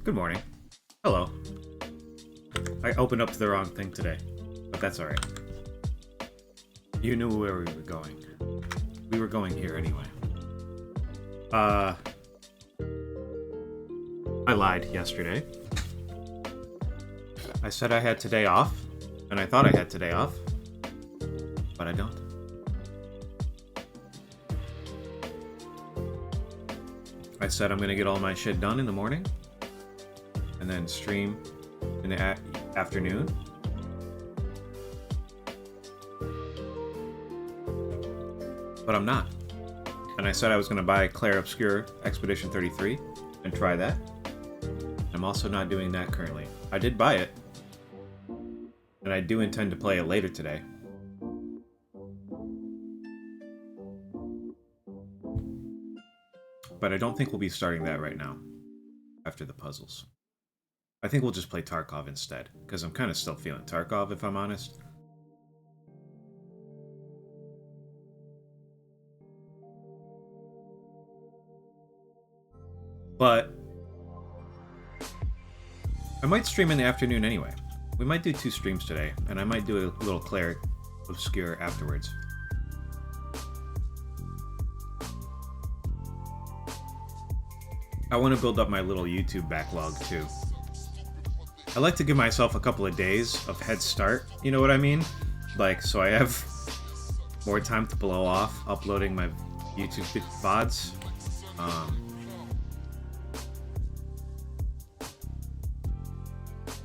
Good morning. Hello. I opened up the wrong thing today, but that's alright. You knew where we were going. We were going here anyway. I lied yesterday. I said I had today off, and I thought I had today off, but I don't. I said I'm gonna get all my shit done in the morning, and then stream in the afternoon. But I'm not. And I said I was gonna buy Clair Obscure Expedition 33 and try that. I'm also not doing that currently. I did buy it, and I do intend to play it later today. But I don't think we'll be starting that right now, after the puzzles. I think we'll just play Tarkov instead, because I'm kind of still feeling Tarkov, if I'm honest. But I might stream in the afternoon anyway. We might do 2 streams today, and I might do a little Clair Obscure afterwards. I want to build up my little YouTube backlog too. I like to give myself a couple of days of head start, you know what I mean? Like, so I have more time to blow off uploading my YouTube VODs.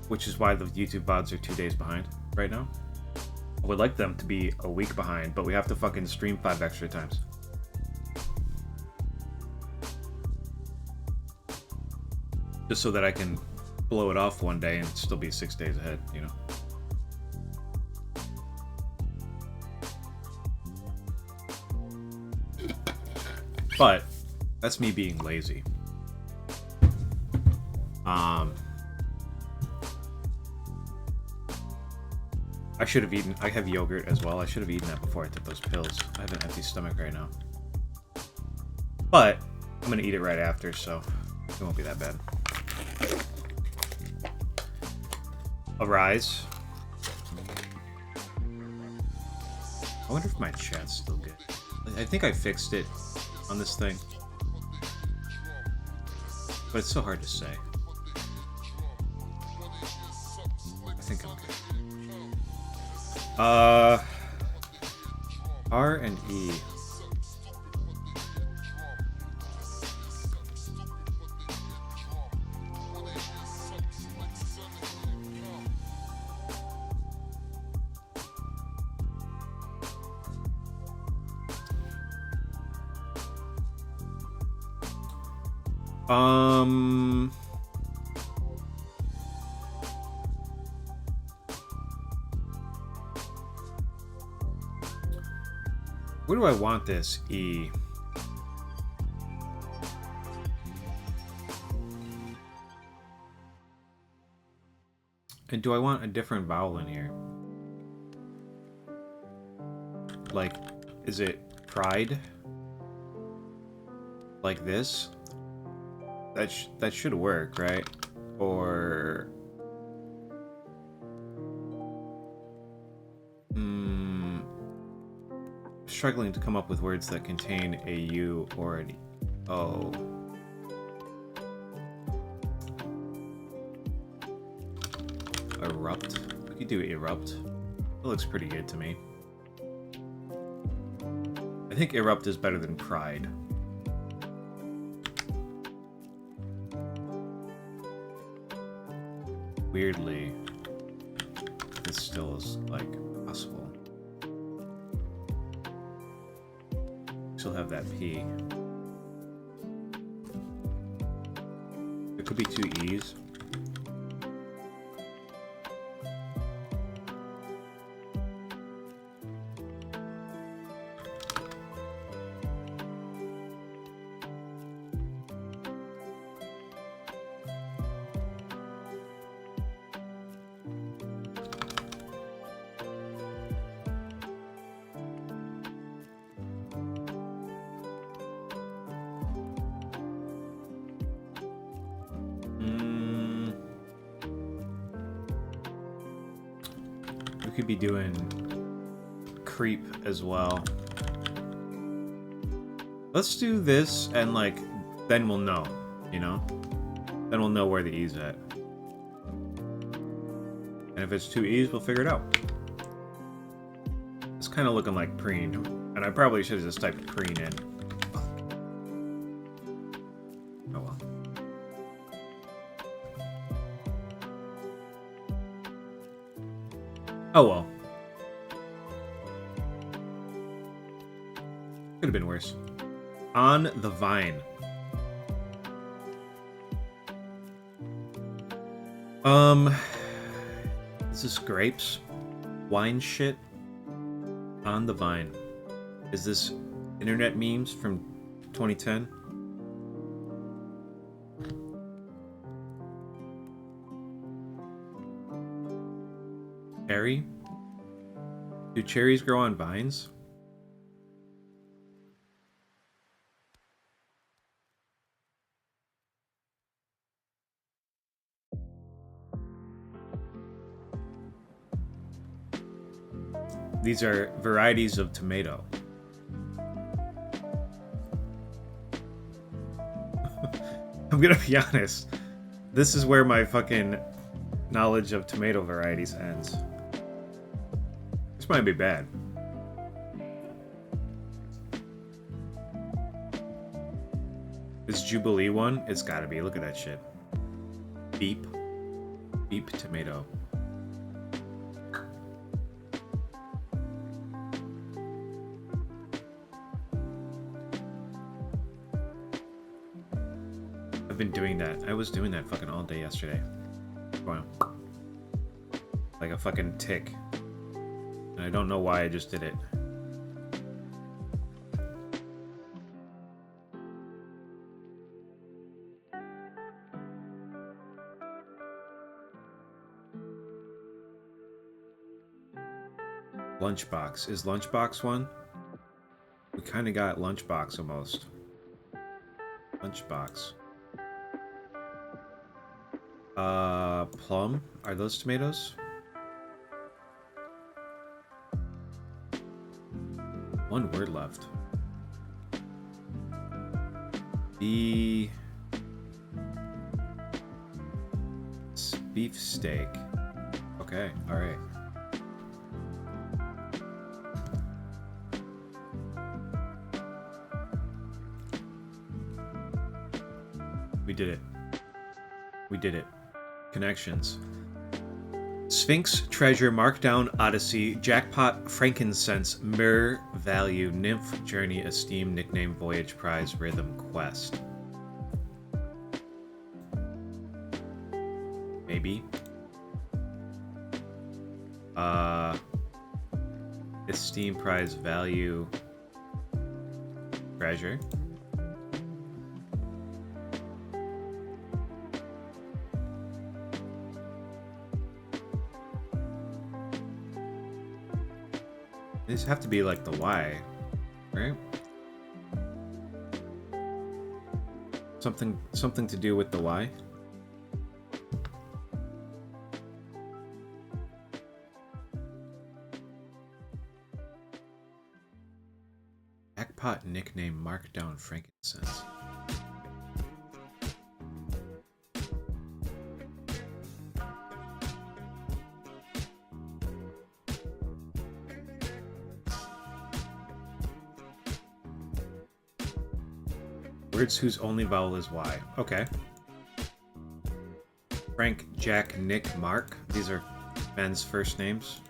Which is why the YouTube VODs are 2 days behind right now. I would like them to be a week behind, but we have to fucking stream 5 extra times. Just so that I can blow it off one day and still be 6 days ahead, you know? But that's me being lazy. I should have eaten. I have yogurt as well. I should have eaten that before I took those pills. I have an empty stomach right now. But I'm gonna eat it right after, so it won't be that bad. Arise. I wonder if my chat's still good. I think I fixed it on this thing, but it's so hard to say. I think I'm good. R and E. Where do I want this E? And do I want a different vowel in here? Like, is it pride? Like this? That should work, right? Or... struggling to come up with words that contain a U or an O. Erupt. We could do erupt. That looks pretty good to me. I think erupt is better than pride. Weirdly, this still is, like, possible. Still have that P. It could be 2 E's. could be doing creep as well. Let's do this, and like, then we'll know, you know? Then we'll know where the E's at. And if it's 2 E's, we'll figure it out. It's kind of looking like preen, and I probably should have just typed preen in. Oh well. Oh well. Could have been worse. On the vine. Is this grapes? Wine shit? On the vine. Is this internet memes from 2010? Cherry? Do cherries grow on vines? These are varieties of tomato. I'm gonna be honest. This is where my fucking knowledge of tomato varieties ends. This might be bad. This Jubilee one? It's gotta be. Look at that shit. Beep. Beep tomato. I've been doing that. I was doing that fucking all day yesterday. Wow. Like a fucking tick. And I don't know why I just did it. Lunchbox. Is Lunchbox one? We kind of got Lunchbox almost. Lunchbox. Plum? Are those tomatoes? One word left. Beef steak. Okay, alright. We did it. We did it. Connections. Sphinx, treasure, markdown, odyssey, jackpot, frankincense, myrrh, value, nymph, journey, esteem, nickname, voyage, prize, rhythm, quest. Maybe. Esteem, prize, value, treasure. These have to be like the Y, right? Something to do with the Y. Jackpot nickname markdown frankincense. Words whose only vowel is Y. Okay. Frank, Jack, Nick, Mark. These are men's first names,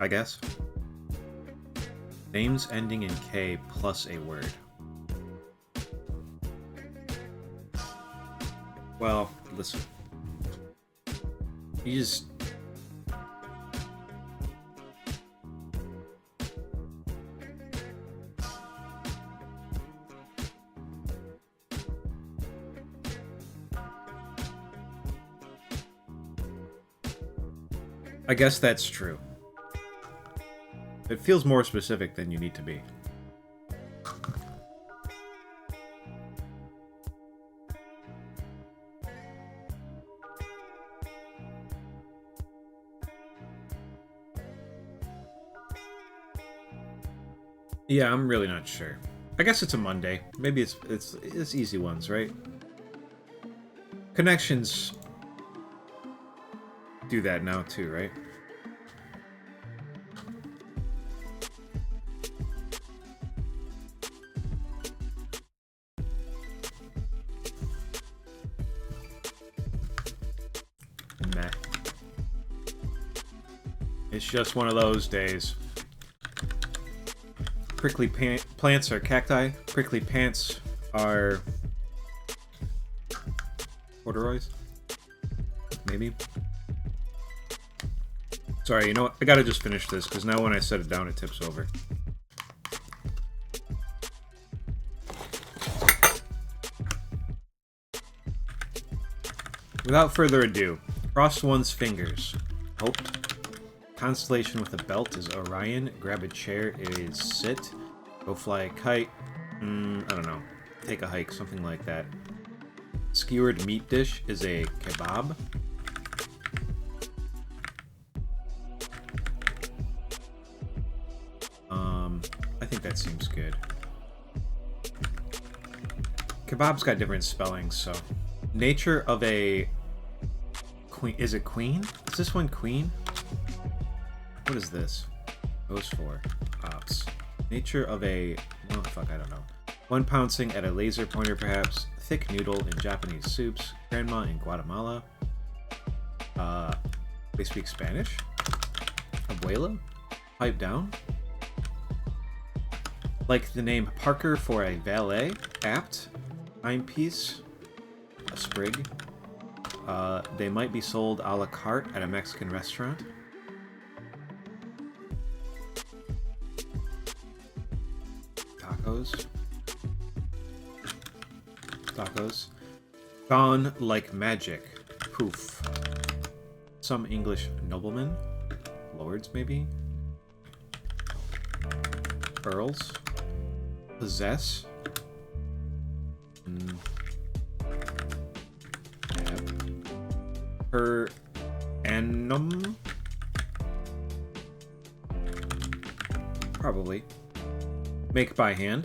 I guess. Names ending in K plus a word. Well, listen. You just... I guess that's true. It feels more specific than you need to be. Yeah, I'm really not sure. I guess it's a Monday. Maybe it's easy ones, right? Connections do that now too, right? Meh. It's just one of those days. Prickly plants are cacti. Prickly pants are corduroys. Maybe. Sorry, you know what? I gotta just finish this, because now when I set it down, it tips over. Without further ado, cross one's fingers. Hope. Constellation with a belt is Orion. Grab a chair is sit. Go fly a kite. I don't know. Take a hike, something like that. Skewered meat dish is a kebab. I think that seems good. Kebab's got different spellings, so... Nature of a... Queen... Is it queen? Is this one queen? What is this? Goes for ops. Nature of a... Oh, fuck, I don't know. One pouncing at a laser pointer, perhaps. Thick noodle in Japanese soups. Grandma in Guatemala. They speak Spanish? Abuela? Pipe down? Like the name Parker for a valet. Apt. Timepiece. A sprig. They might be sold a la carte at a Mexican restaurant. Tacos. Tacos. Gone like magic. Poof. Some English noblemen. Lords, maybe? Earls. Possess. Per annum? Probably. Make by hand?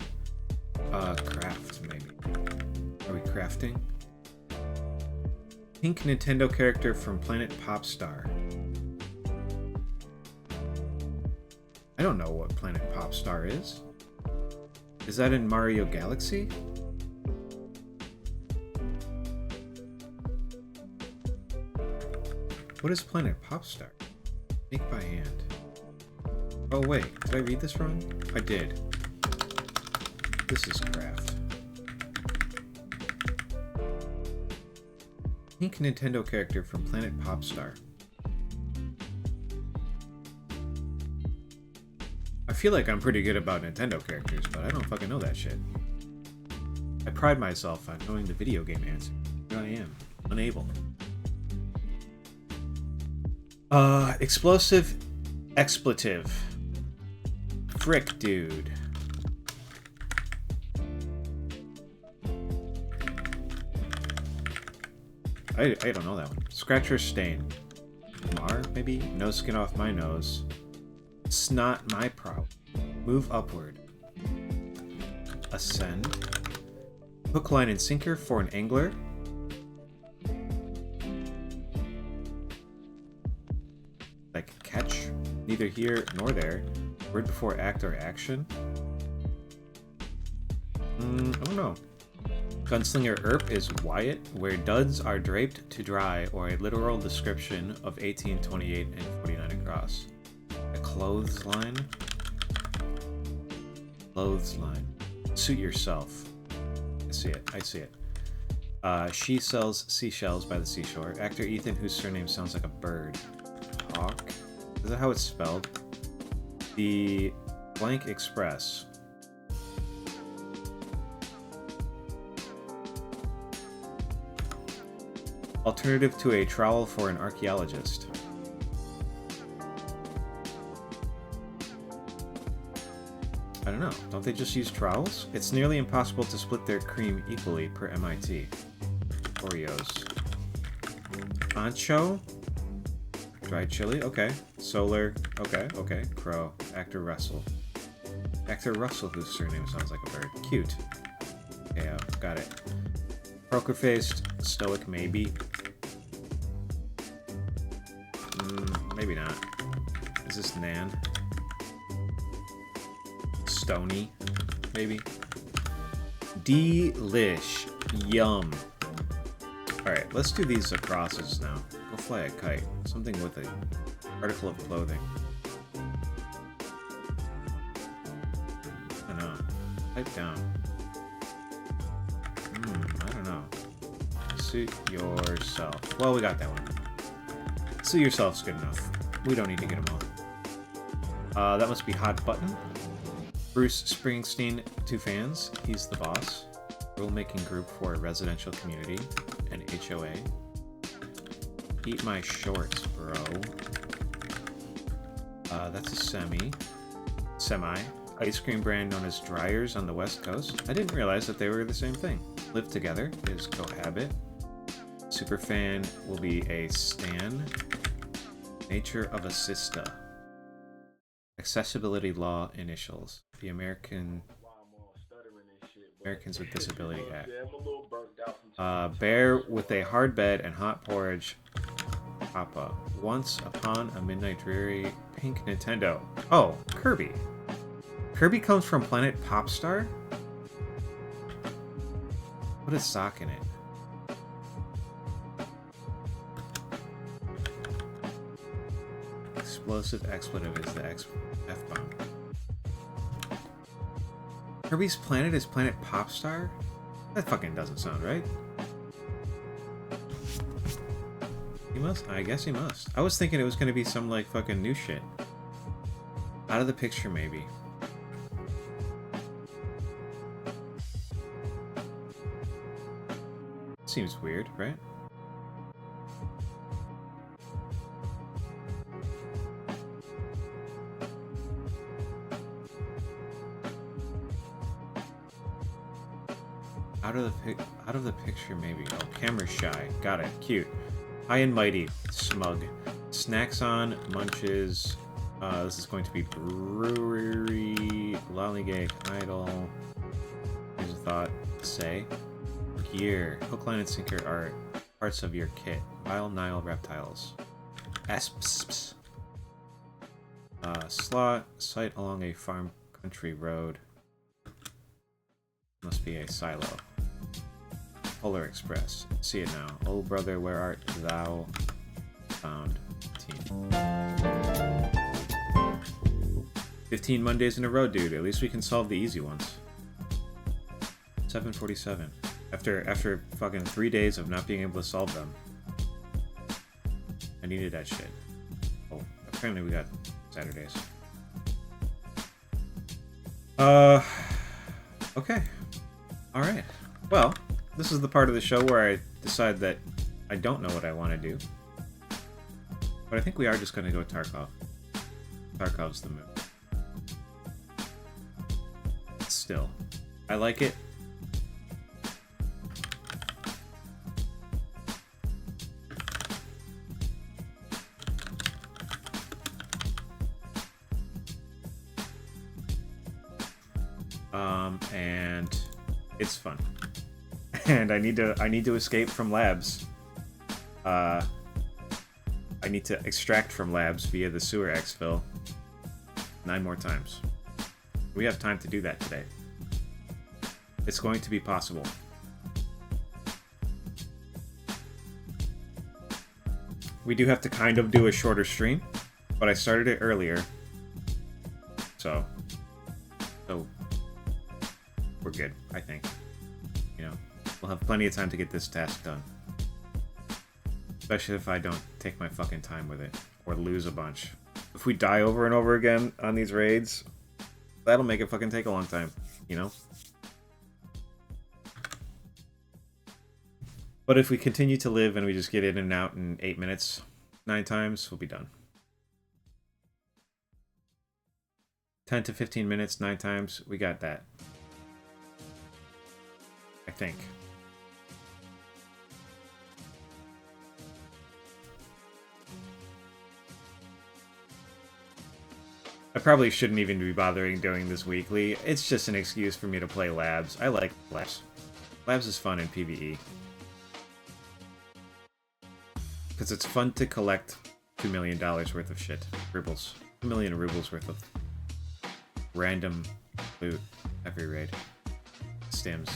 Craft, maybe. Are we crafting? Pink Nintendo character from Planet Popstar. I don't know what Planet Popstar is. Is that in Mario Galaxy? What is Planet Popstar? Make by hand. Oh wait, did I read this wrong? I did. This is craft. Pink Nintendo character from Planet Popstar. I feel like I'm pretty good about Nintendo characters, but I don't fucking know that shit. I pride myself on knowing the video game answer. Here I am, unable. Explosive expletive. Frick, dude. I don't know that one. Scratcher stain. Mar, maybe? No skin off my nose. It's not my problem. Move upward. Ascend. Hook, line, and sinker for an angler. Like catch. Neither here nor there. Word before act or action. I don't know. Gunslinger Earp is Wyatt, where duds are draped to dry, or a literal description of 1828 and 49 across. A clothesline? Clothesline. Suit yourself. I see it. I see it. She sells seashells by the seashore. Actor Ethan, whose surname sounds like a bird. Hawk? Is that how it's spelled? The Blank Express. Alternative to a trowel for an archaeologist. I don't know. Don't they just use trowels? It's nearly impossible to split their cream equally per MIT. Oreos. Ancho? Dried chili? Okay. Solar. Okay, okay. Crow. Actor Russell. Actor Russell, whose surname sounds like a bird. Cute. Yeah, got it. Poker-faced, stoic, maybe. Maybe not. Is this Nan? Stony, maybe. Delish. Yum. Alright, let's do these crosses now. Go fly a kite. Something with an article of clothing. I don't know. Type down. I don't know. Suit yourself. Well, we got that one. Suit yourself's good enough. We don't need to get them all. That must be Hot Button. Bruce Springsteen, 2 fans. He's the boss. Rulemaking group for a residential community. An HOA. Eat my shorts, bro. That's a semi. Ice cream brand known as Dryers on the West Coast. I didn't realize that they were the same thing. Live together is cohabit. Superfan will be a stan. Nature of a sista. Accessibility law initials. The Americans with Disability Act. Bear with a hard bed and hot porridge. Papa. Once upon a midnight dreary pink Nintendo. Oh, Kirby. Kirby comes from planet Popstar? Put a sock in it. Explosive expletive is the F-bomb. Kirby's planet is planet Popstar? That fucking doesn't sound right. He must? I guess he must. I was thinking it was gonna be some, like, fucking new shit. Out of the picture, maybe. Seems weird, right? Out of the picture, maybe. Oh, camera shy. Got it. Cute. High and mighty. Smug. Snacks on. Munches. This is going to be brewery. Lollygag. Idol. Here's a thought. Say. Gear. Hook, line, and sinker are parts of your kit. Vile Nile reptiles. Asps. Slot. Site along a farm country road. Must be a silo. Polar Express. See it now. Oh brother, where art thou? Found. 15 Mondays in a row, dude. At least we can solve the easy ones. 7:47. After fucking 3 days of not being able to solve them. I needed that shit. Oh, apparently we got Saturdays. Okay. Alright. Well, this is the part of the show where I decide that I don't know what I want to do. But I think we are just going to go Tarkov. Tarkov's the move. Still. I like it. And it's fun. And I need to escape from labs. I need to extract from labs via the sewer exfil 9 more times. We have time to do that today. It's going to be possible. We do have to kind of do a shorter stream, but I started it earlier. So we're good, I think. You know, we'll have plenty of time to get this task done. Especially if I don't take my fucking time with it, or lose a bunch. If we die over and over again on these raids, that'll make it fucking take a long time, you know? But if we continue to live and we just get in and out in 8 minutes, 9 times, we'll be done. 10 to 15 minutes, 9 times, we got that. I think. I probably shouldn't even be bothering doing this weekly. It's just an excuse for me to play labs. I like labs. Labs is fun in PvE. Because it's fun to collect $2 million worth of shit. Rubles. 2 million rubles worth of random loot every raid. Stims.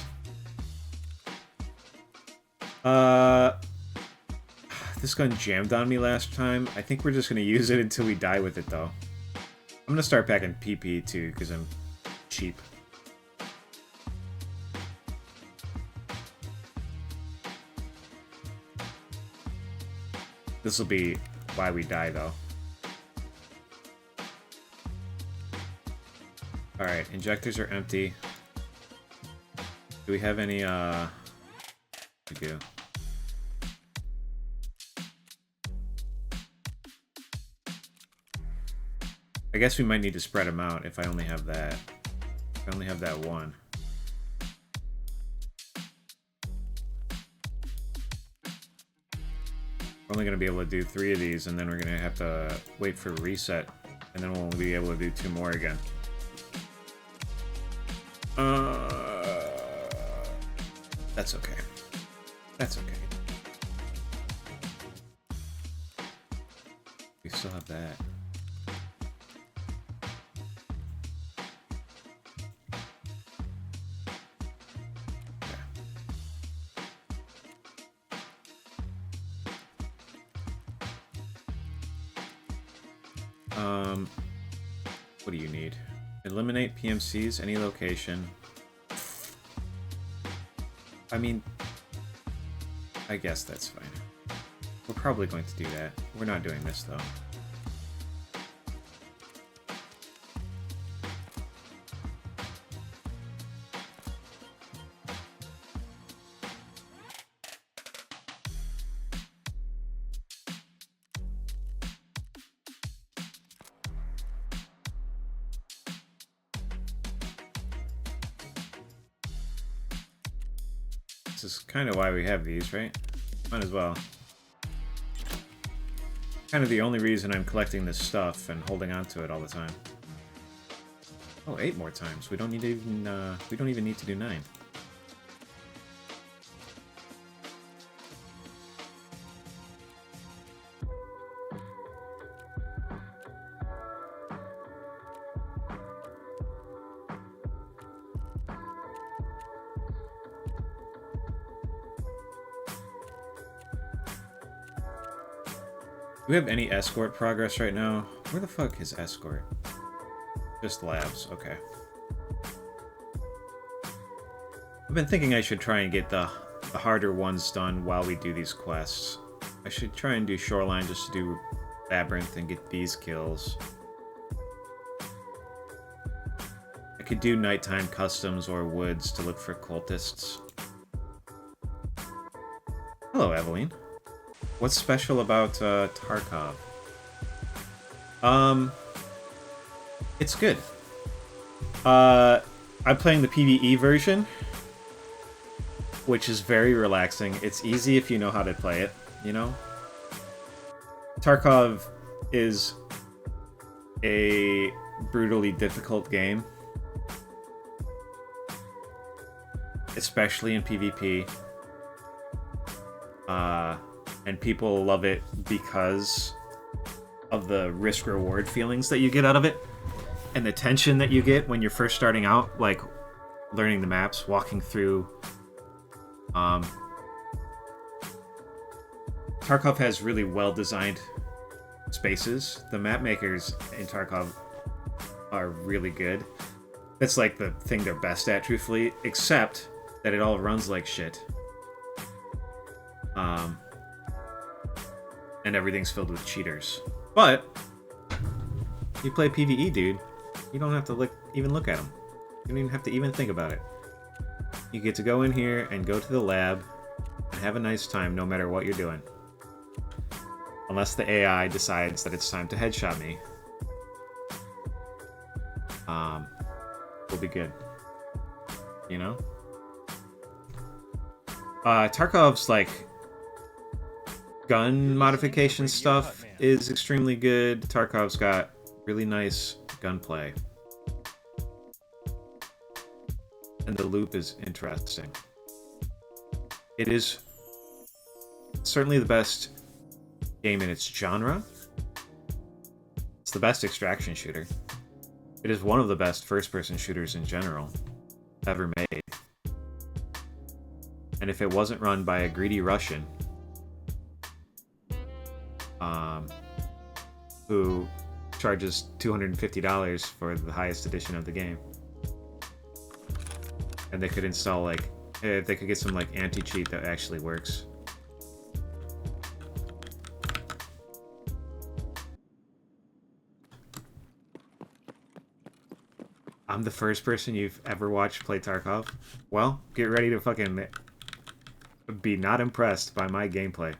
This gun jammed on me last time. I think we're just gonna use it until we die with it, though. I'm gonna start packing PP, too, because I'm cheap. This will be why we die, though. Alright, injectors are empty. Do we have any, We do. I guess we might need to spread them out if I only have that. If I only have that one. We're only going to be able to do 3 of these, and then we're going to have to wait for a reset, and then we'll be able to do 2 more again. That's okay. That's okay. We still have that. What do you need? Eliminate PMCs, any location. I mean, I guess that's fine. We're probably going to do that. We're not doing this, though. This is kind of why we have these, right? Might as well. Kind of the only reason I'm collecting this stuff and holding on to it all the time. Oh, 8 more times. We don't need to even. We don't even need to do 9. Do we have any escort progress right now? Where the fuck is escort? Just labs, okay. I've been thinking I should try and get the harder ones done while we do these quests. I should try and do Shoreline just to do Labyrinth and get these kills. I could do Nighttime Customs or Woods to look for cultists. Hello, Eveline. What's special about Tarkov? It's good. I'm playing the PvE version, which is very relaxing. It's easy if you know how to play it, you know? Tarkov is a brutally difficult game, especially in PvP. And people love it because of the risk-reward feelings that you get out of it, and the tension that you get when you're first starting out, like learning the maps, walking through. Tarkov has really well-designed spaces. The map makers in Tarkov are really good. That's like the thing they're best at, truthfully, except that it all runs like shit. And everything's filled with cheaters. But you play PvE, dude. You don't have to even look at them. You don't even have to even think about it. You get to go in here and go to the lab and have a nice time no matter what you're doing. Unless the AI decides that it's time to headshot me. We'll be good. You know? Tarkov's, like, gun modification stuff is extremely good. Tarkov's got really nice gunplay. And the loop is interesting. It is certainly the best game in its genre. It's the best extraction shooter. It is one of the best first-person shooters in general ever made. And if it wasn't run by a greedy Russian who charges $250 for the highest edition of the game, and they could install like, if they could get some like anti-cheat that actually works. I'm the first person you've ever watched play Tarkov? Well, get ready to fucking be not impressed by my gameplay.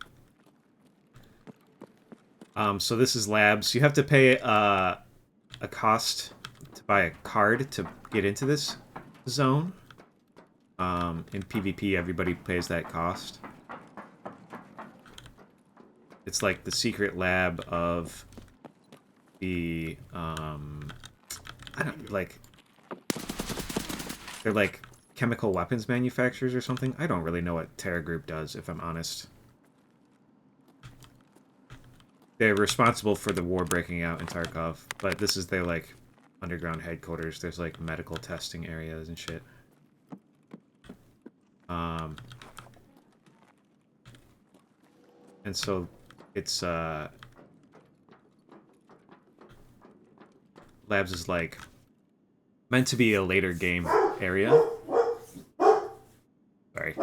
So this is labs. You have to pay a cost to buy a card to get into this zone. In PvP, everybody pays that cost. It's like the secret lab of the, I don't, like, they're like chemical weapons manufacturers or something. I don't really know what Terra Group does, if I'm honest. They're responsible for the war breaking out in Tarkov, but this is their, like, underground headquarters. There's, like, medical testing areas and shit. And so it's labs is like meant to be a later game area. Sorry.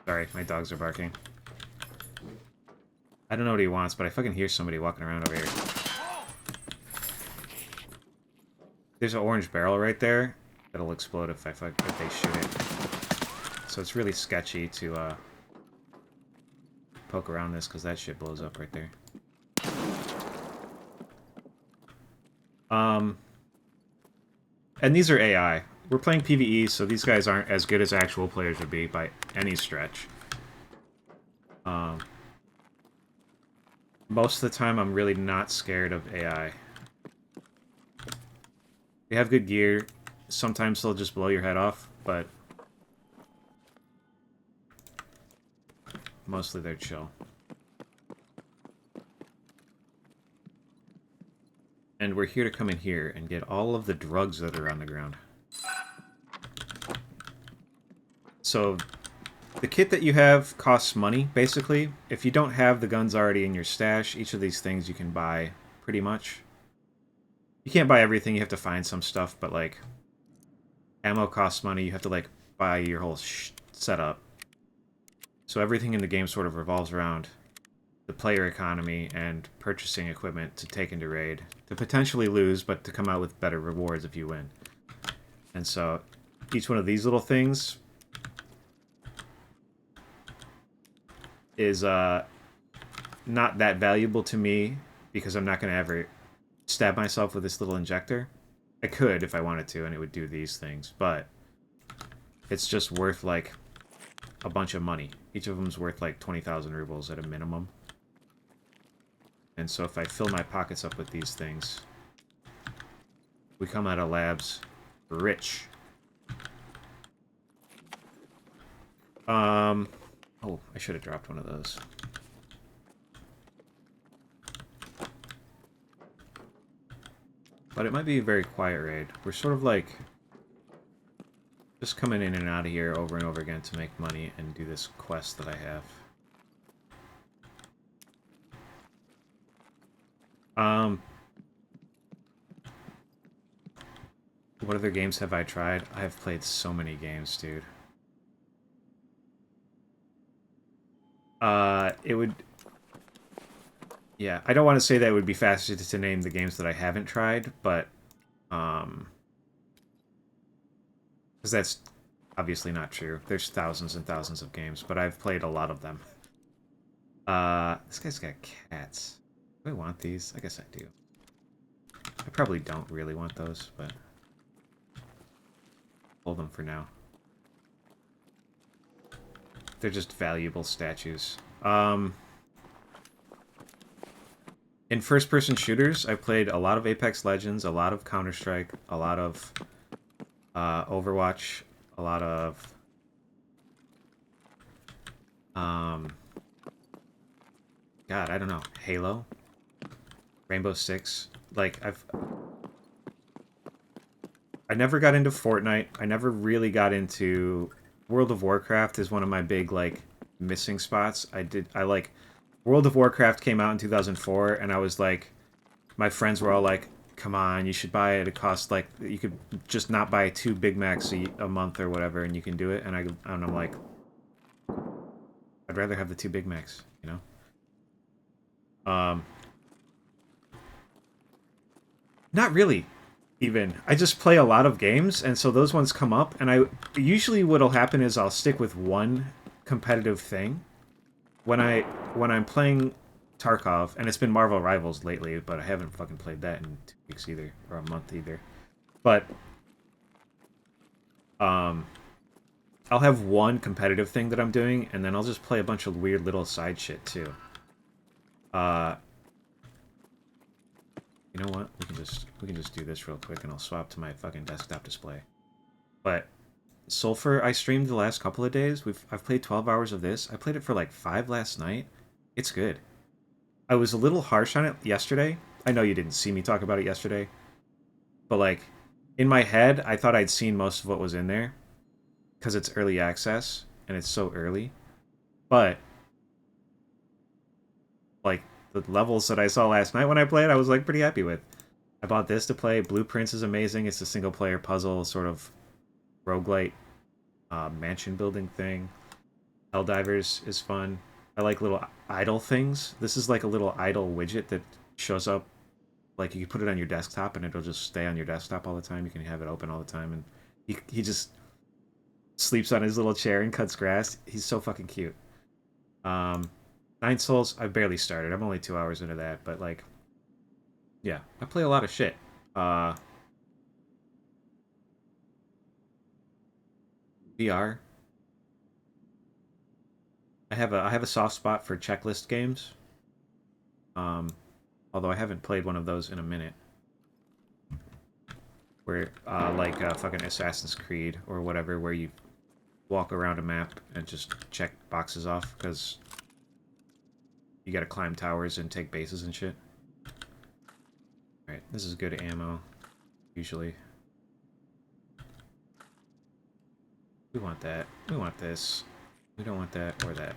Sorry, my dogs are barking. I don't know what he wants, but I fucking hear somebody walking around over here. There's an orange barrel right there that'll explode if they shoot it. So it's really sketchy to poke around this because that shit blows up right there. And these are AI. We're playing PvE, so these guys aren't as good as actual players would be by any stretch. Most of the time, I'm really not scared of AI. They have good gear. Sometimes they'll just blow your head off, but mostly they're chill. And we're here to come in here and get all of the drugs that are on the ground. So the kit that you have costs money, basically. If you don't have the guns already in your stash, each of these things you can buy, pretty much. You can't buy everything, you have to find some stuff, but, like, ammo costs money, you have to, like, buy your whole setup. So everything in the game sort of revolves around the player economy and purchasing equipment to take into raid. To potentially lose, but to come out with better rewards if you win. And so, each one of these little things is not that valuable to me because I'm not going to ever stab myself with this little injector. I could if I wanted to, and it would do these things, but it's just worth, like, a bunch of money. Each of them's worth, like, 20,000 rubles at a minimum. And so if I fill my pockets up with these things, we come out of labs rich. Oh, I should have dropped one of those. But it might be a very quiet raid. We're sort of like just coming in and out of here over and over again to make money and do this quest that I have. What other games have I tried? I have played so many games, dude. It would... Yeah, I don't want to say that it would be faster to name the games that I haven't tried, but because that's obviously not true. There's thousands and thousands of games, but I've played a lot of them. This guy's got cats. Do I want these? I guess I do. I probably don't really want those, but hold them for now. They're just valuable statues. In first-person shooters, I've played a lot of Apex Legends, a lot of Counter-Strike, a lot of Overwatch, a lot of God, I don't know, Halo, Rainbow Six. Like I never got into Fortnite. I never really got into World of Warcraft. Is one of my big like missing spots. I like World of Warcraft came out in 2004, and I was like, my friends were all like, "Come on, you should buy it. It costs like you could just not buy 2 Big Macs a month or whatever, and you can do it." And I'm like, I'd rather have the 2 Big Macs, you know. Not really. Even I just play a lot of games, and so those ones come up, and I usually what'll happen is I'll stick with one competitive thing when I'm playing Tarkov, and it's been Marvel Rivals lately, but I haven't fucking played that in 2 weeks either, or a month either. But I'll have one competitive thing that I'm doing, and then I'll just play a bunch of weird little side shit too. Uh, you know what? We can just do this real quick, and I'll swap to my fucking desktop display. But Sulfur, I streamed the last couple of days. I've played 12 hours of this. I played it for like 5 last night. It's good. I was a little harsh on it yesterday. I know you didn't see me talk about it yesterday, but like in my head, I thought I'd seen most of what was in there because it's early access and it's so early. But like the levels that I saw last night when I played, I was like pretty happy with. I bought this to play. Blueprints is amazing. It's a single player puzzle sort of roguelite mansion building thing. Helldivers is fun. I like little idle things. This is like a little idle widget that shows up. Like you can put it on your desktop and it'll just stay on your desktop all the time. You can have it open all the time, and he just sleeps on his little chair and cuts grass. He's so fucking cute. Um, Nine Souls, I barely started. I'm only 2 hours into that, but like, yeah, I play a lot of shit. Uh, VR. I have a soft spot for checklist games. Um, Although I haven't played one of those in a minute. Where like fucking Assassin's Creed or whatever, where you walk around a map and just check boxes off because you gotta climb towers and take bases and shit. Alright, this is good ammo, usually. We want that. We want this. We don't want that or that.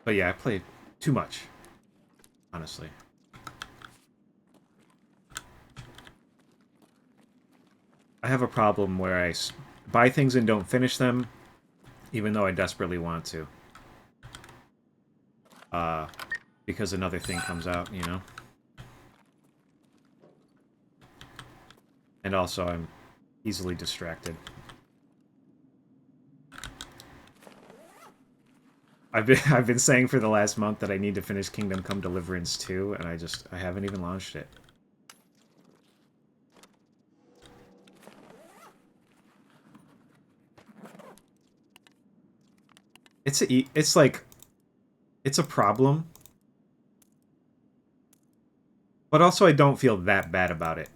But yeah, I play too much, honestly. I have a problem where I buy things and don't finish them, even though I desperately want to. Because another thing comes out, you know? And also, I'm easily distracted. I've been saying for the last month that I need to finish Kingdom Come Deliverance 2, and I haven't even launched it. It's like it's a problem, but also I don't feel that bad about it.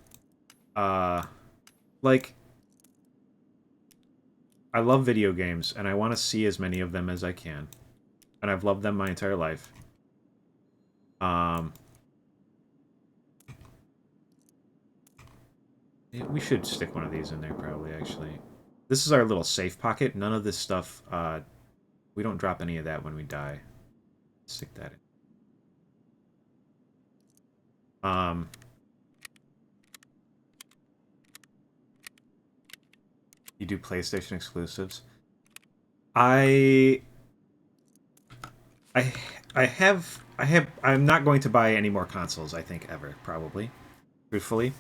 Like I love video games, and I want to see as many of them as I can, and I've loved them my entire life. We should stick one of these in there, probably, actually. This is our little safe pocket. None of this stuff, we don't drop any of that when we die. Stick that in. You do PlayStation exclusives? I I I'm not going to buy any more consoles, I think, ever, probably. Truthfully.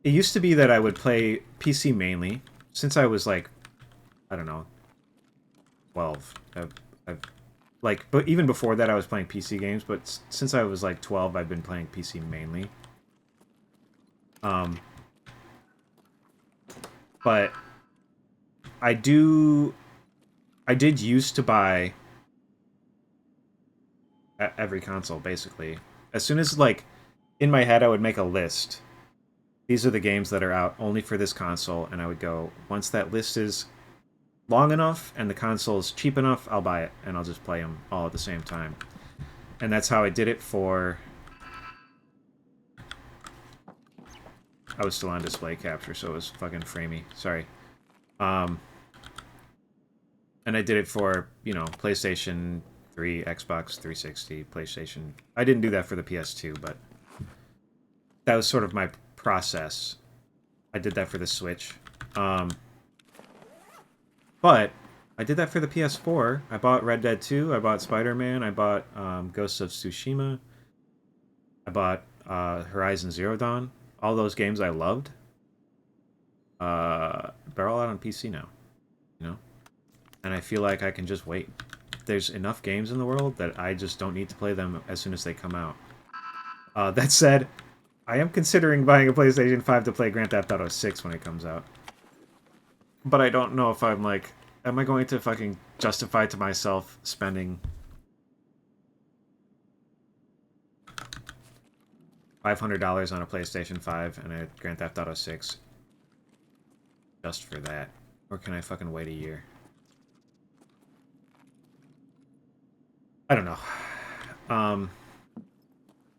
It used to be that I would play PC mainly. Since I was like, I don't know, 12. I've like, but even before that I was playing PC games, but since I was like 12 I've been playing PC mainly. Um but I do I did used to buy every console basically. As soon as like in my head I would make a list. These are the games that are out only for this console, and I would go, once that list is long enough and the console is cheap enough, I'll buy it and I'll just play them all at the same time. And that's how I did it for. I was still on display capture, so it was fucking framey. Sorry. Um, and I did it for, you know, PlayStation 3, Xbox 360, PlayStation. I didn't do that for the PS2, but that was sort of my process. I did that for the Switch. Um, but I did that for the PS4. I bought Red Dead 2, I bought Spider-Man, I bought Ghosts of Tsushima, I bought Horizon Zero Dawn. All those games I loved. They're all out on PC now, you know? And I feel like I can just wait. There's enough games in the world that I just don't need to play them as soon as they come out. That said, I am considering buying a PlayStation 5 to play Grand Theft Auto 6 when it comes out. But I don't know if I'm like, am I going to fucking justify to myself spending $500 on a PlayStation 5 and a Grand Theft Auto 6 just for that? Or can I fucking wait a year? I don't know. Um,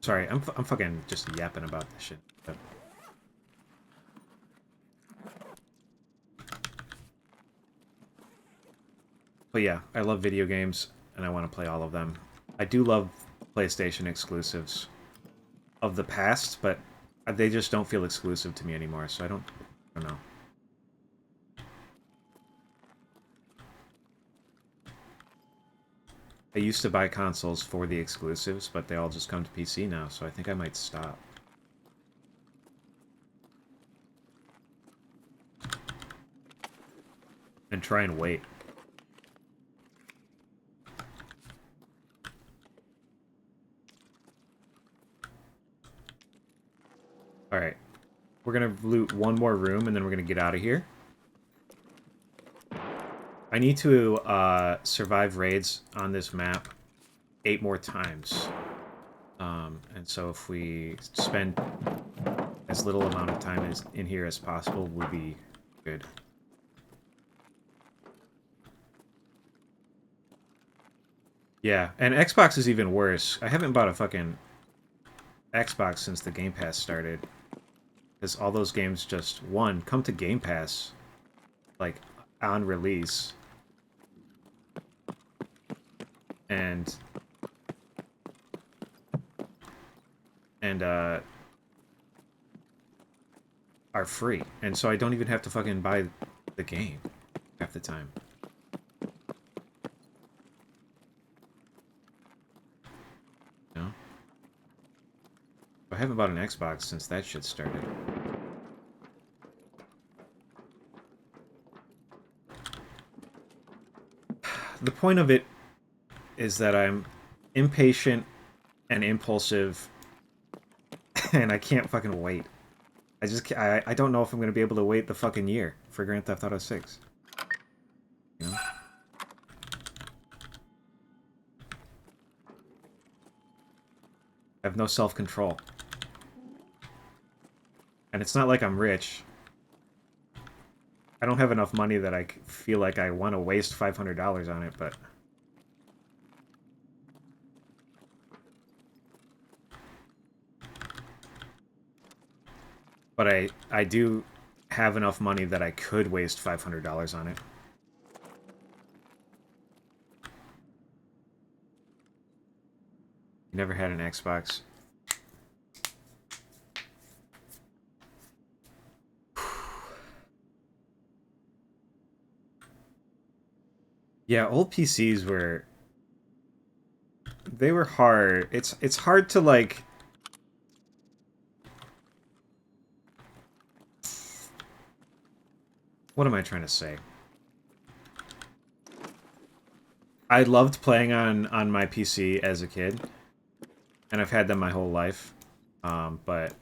sorry, I'm fucking just yapping about this shit. But yeah, I love video games, and I want to play all of them. I do love PlayStation exclusives of the past, but they just don't feel exclusive to me anymore, so I don't know. I used to buy consoles for the exclusives, but they all just come to PC now, so I think I might stop. And try and wait. Alright. We're gonna loot one more room, and then we're gonna get out of here. I need to survive raids on this map 8 more times. And so if we spend as little amount of time as in here as possible, we'll be good. Yeah, and Xbox is even worse. I haven't bought a fucking Xbox since the Game Pass started. Because all those games just, one, come to Game Pass, like, on release. And are free. And so I don't even have to fucking buy the game half the time. You know? I haven't bought an Xbox since that shit started. The point of it is that I'm impatient and impulsive, and I can't fucking wait. I don't know if I'm gonna be able to wait the fucking year for Grand Theft Auto 6. You know? I have no self-control. And it's not like I'm rich. I don't have enough money that I feel like I want to waste $500 on it, but... But I do have enough money that I could waste $500 on it. You never had an Xbox. Yeah, old PCs were... They were hard. It's hard to, like... What am I trying to say? I loved playing on my PC as a kid. And I've had them my whole life. But...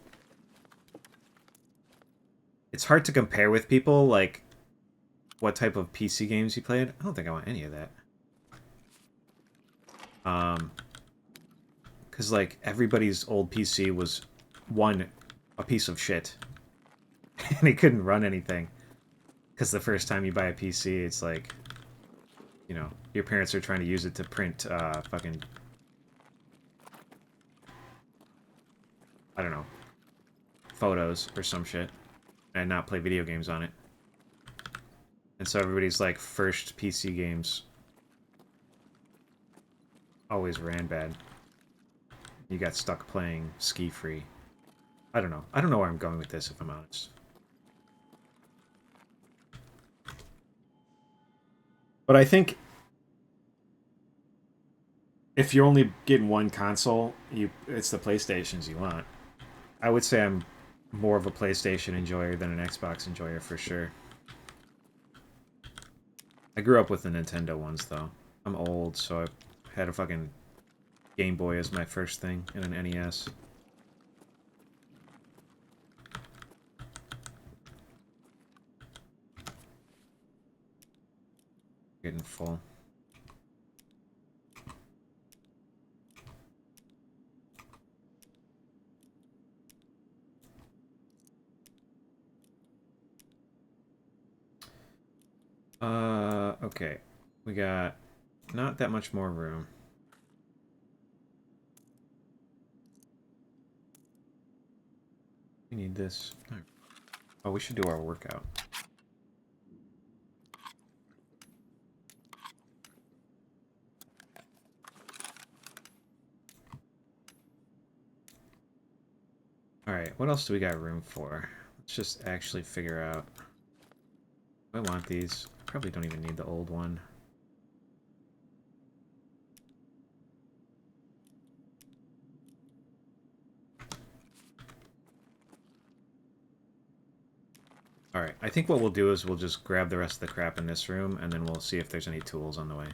It's hard to compare with people, like... What type of PC games you played. I don't think I want any of that. Because, like, everybody's old PC was, one, a piece of shit. And it couldn't run anything. Because the first time you buy a PC, it's like, you know, your parents are trying to use it to print, fucking... I don't know. Photos or some shit. And not play video games on it. And so everybody's, like, first PC games always ran bad. You got stuck playing ski-free. I don't know. I don't know where I'm going with this, if I'm honest. But I think if you're only getting one console, it's the PlayStations you want. I would say I'm more of a PlayStation enjoyer than an Xbox enjoyer for sure. I grew up with the Nintendo ones, though. I'm old, so I had a fucking Game Boy as my first thing, and an NES. Getting full. Okay. We got not that much more room. We need this. Oh, we should do our workout. Alright, what else do we got room for? Let's just actually figure out. I want these. Probably don't even need the old one. Alright, I think what we'll do is we'll just grab the rest of the crap in this room, and then we'll see if there's any tools on the way.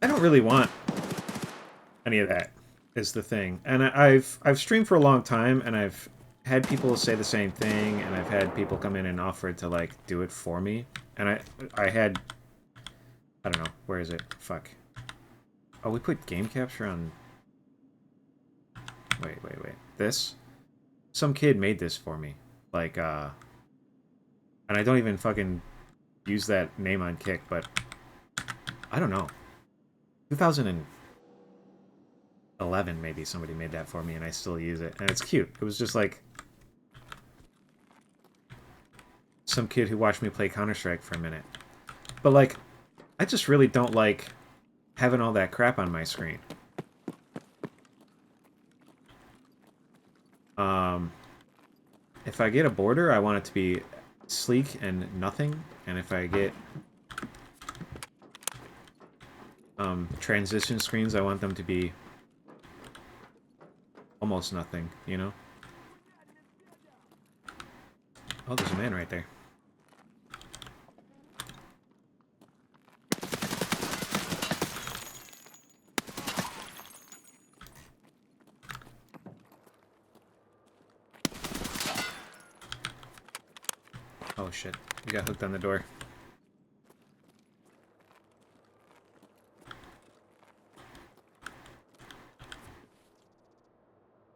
I don't really want any of that, is the thing. And I've streamed for a long time, and I've had people say the same thing, and I've had people come in and offer to, like, do it for me. And I had... I don't know. Where is it? Fuck. Oh, we put game capture on... Wait. This? Some kid made this for me. Like, And I don't even fucking use that name on Kick, but... I don't know. 2011, maybe, somebody made that for me, and I still use it. And it's cute. It was just like... some kid who watched me play Counter-Strike for a minute. But, like, I just really don't like having all that crap on my screen. If I get a border, I want it to be sleek and nothing. And if I get transition screens, I want them to be almost nothing, you know? Oh, there's a man right there. Oh shit, we got hooked on the door.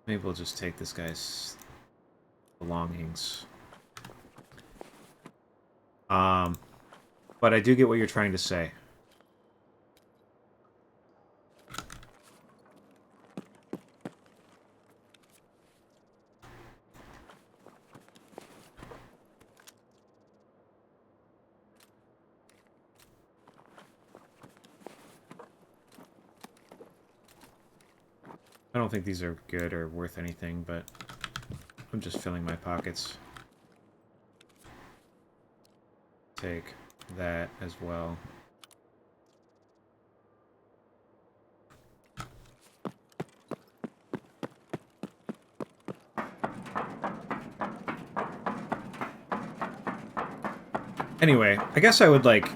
Maybe we'll just take this guy's belongings. But I do get what you're trying to say. I don't think these are good or worth anything, but I'm just filling my pockets. take that as well. Anyway, I guess I would like,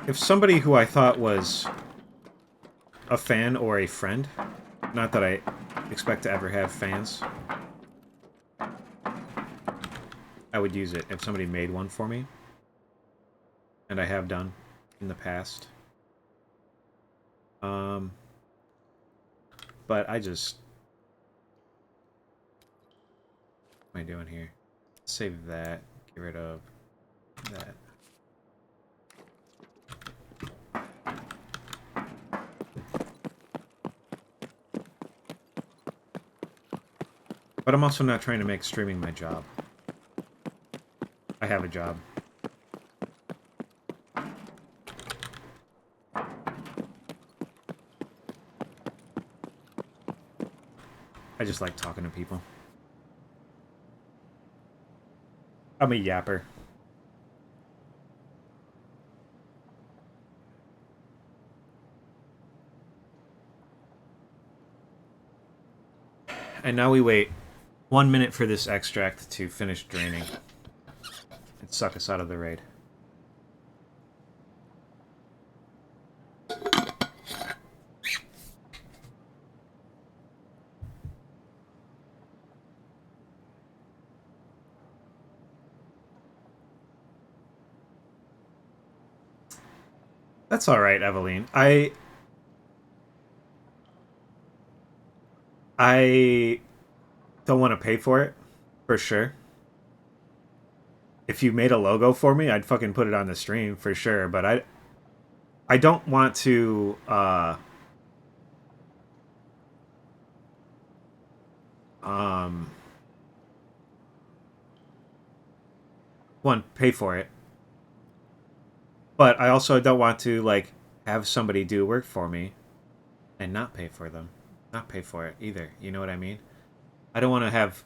if somebody who I thought was a fan or a friend, not that I expect to ever have fans, I would use it if somebody made one for me. And I have done in the past. But I just... What am I doing here? Save that. Get rid of that. But I'm also not trying to make streaming my job. I have a job. I just like talking to people. I'm a yapper. And now we wait 1 minute for this extract to finish draining and suck us out of the raid. That's alright, Eveline. I don't want to pay for it, for sure. If you made a logo for me, I'd fucking put it on the stream, for sure. But I don't want to, one, pay for it. But I also don't want to, like, have somebody do work for me and not pay for them. Not pay for it either. You know what I mean? I don't want to have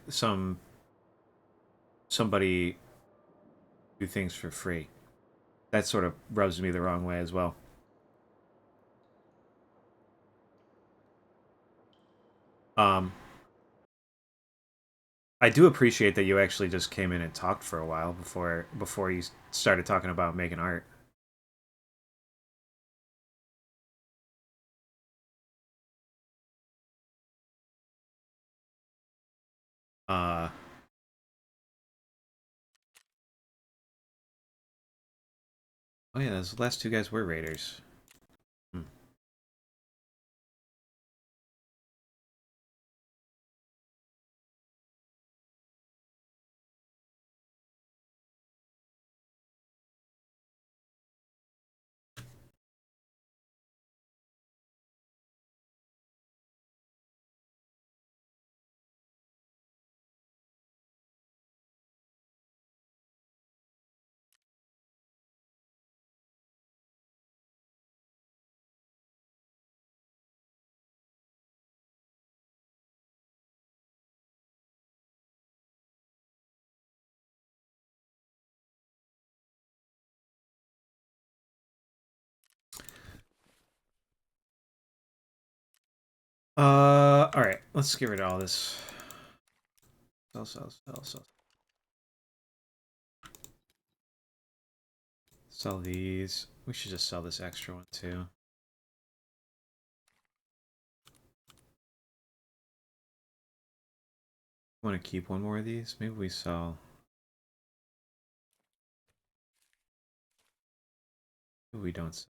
somebody do things for free. That sort of rubs me the wrong way as well. I do appreciate that you actually just came in and talked for a while before you started talking about making art. Uh, oh yeah, those last two guys were raiders. Hmm. All right, let's get rid of all this. Sell these. We should just sell this extra one too. Want to keep one more of these? Maybe we sell. Maybe we don't.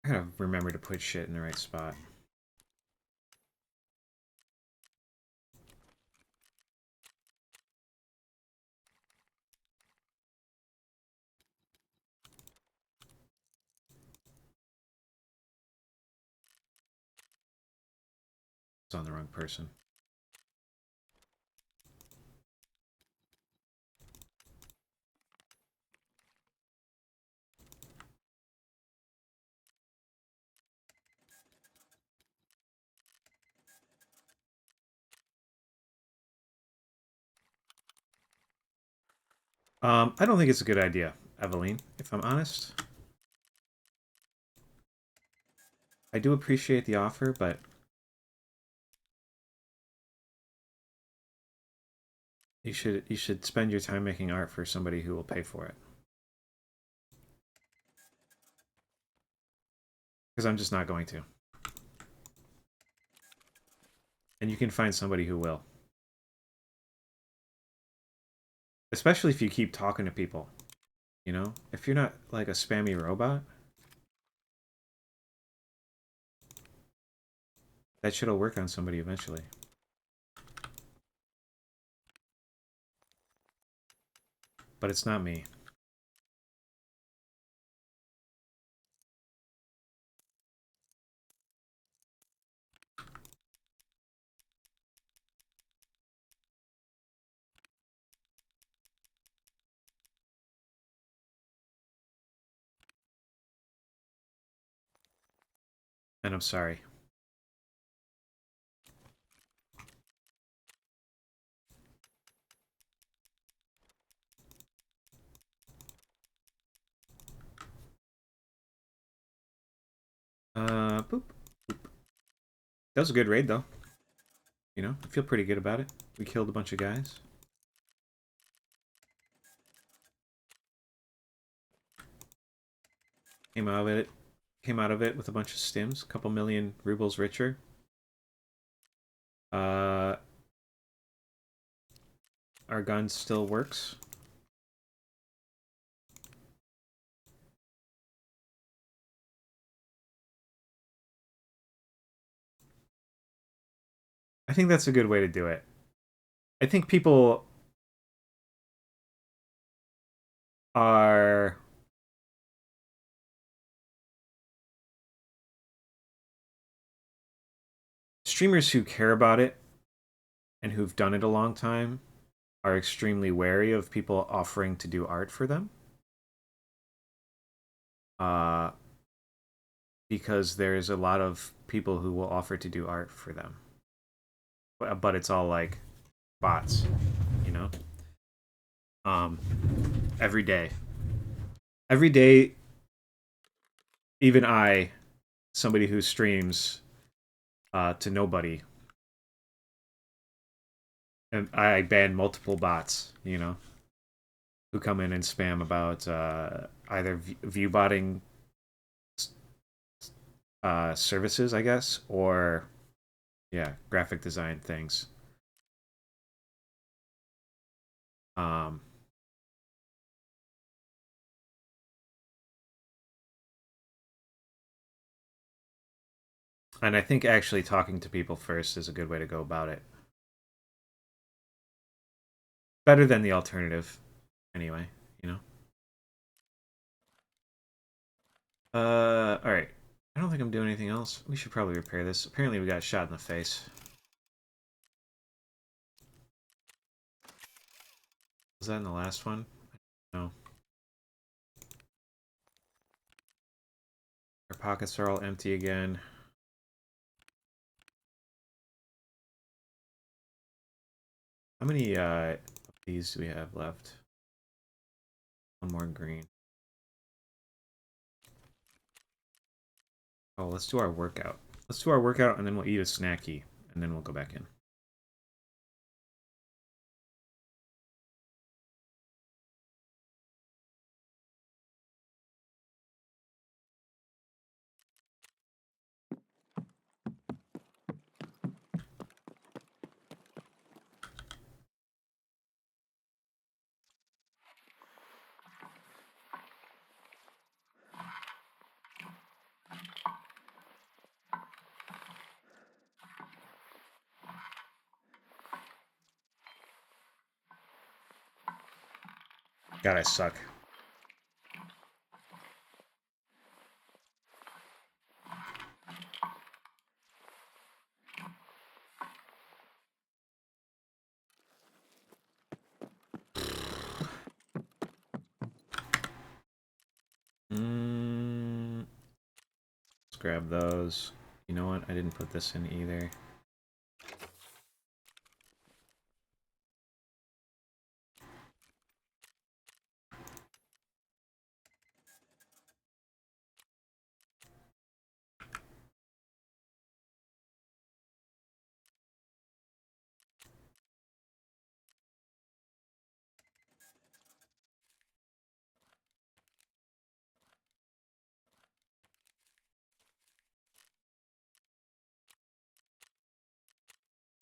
I gotta remember to put shit in the right spot. It's on the wrong person. I don't think it's a good idea, Eveline, if I'm honest. I do appreciate the offer, but you should spend your time making art for somebody who will pay for it. Because I'm just not going to. And you can find somebody who will. Especially if you keep talking to people. You know? If you're not like a spammy robot, that shit'll work on somebody eventually. But it's not me. And I'm sorry. Boop. Boop. That was a good raid, though. You know, I feel pretty good about it. We killed a bunch of guys. Came out of it with a bunch of stims, a couple million rubles richer. Our gun still works. I think that's a good way to do it. I think people are streamers who care about it and who've done it a long time are extremely wary of people offering to do art for them. Because there's a lot of people who will offer to do art for them. But it's all like bots, you know? Every day. Every day, even I, somebody who streams to nobody, and I ban multiple bots, you know, who come in and spam about either view botting services, I guess, or yeah, graphic design things. And I think actually talking to people first is a good way to go about it. Better than the alternative, anyway, you know? Alright. I don't think I'm doing anything else. We should probably repair this. Apparently we got shot in the face. Was that in the last one? No. Our pockets are all empty again. How many of these do we have left? One more green. Oh, let's do our workout. Let's do our workout and then we'll eat a snacky and then we'll go back in. God, I suck. Let's grab those. You know what? I didn't put this in either.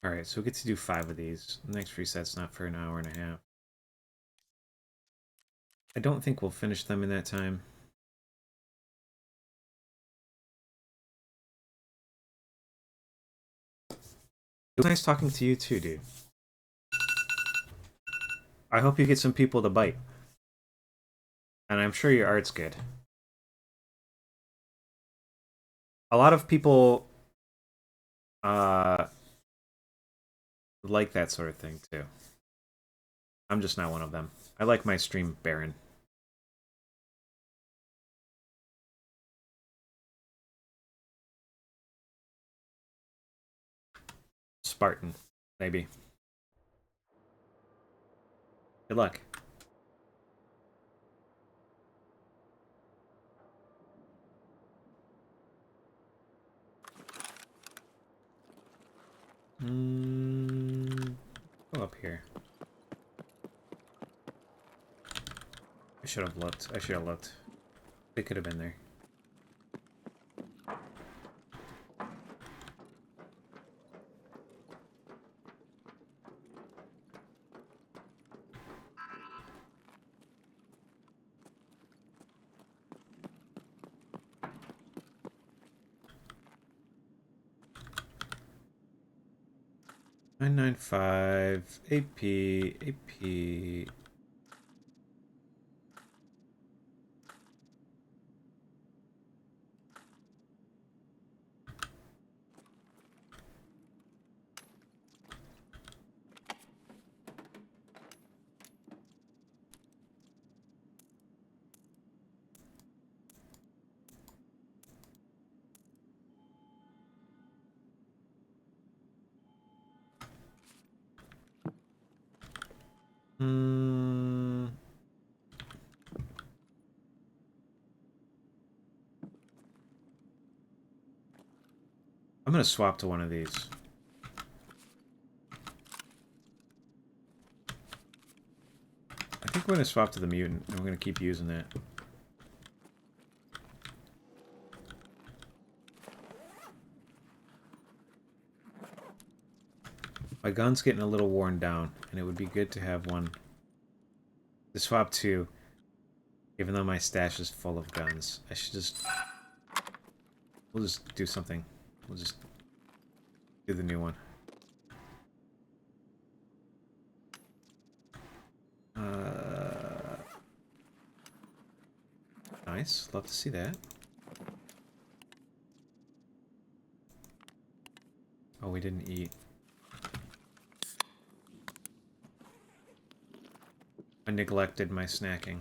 Alright, so we get to do 5 of these. The next reset's not for an hour and a half. I don't think we'll finish them in that time. It was nice talking to you too, dude. I hope you get some people to bite. And I'm sure your art's good. A lot of people like that sort of thing too. I'm just not one of them. I like my stream barren. Spartan, maybe. Good luck. Go up here. I should have looked. I should have looked. They could have been there. $9.95 AP. I'm gonna swap to one of these. I think we're gonna swap to the mutant, and we're gonna keep using that. My gun's getting a little worn down, and it would be good to have one to swap to, even though my stash is full of guns. I should just... We'll just do something. We'll just do the new one. Nice. Love to see that. Oh, we didn't eat. I neglected my snacking.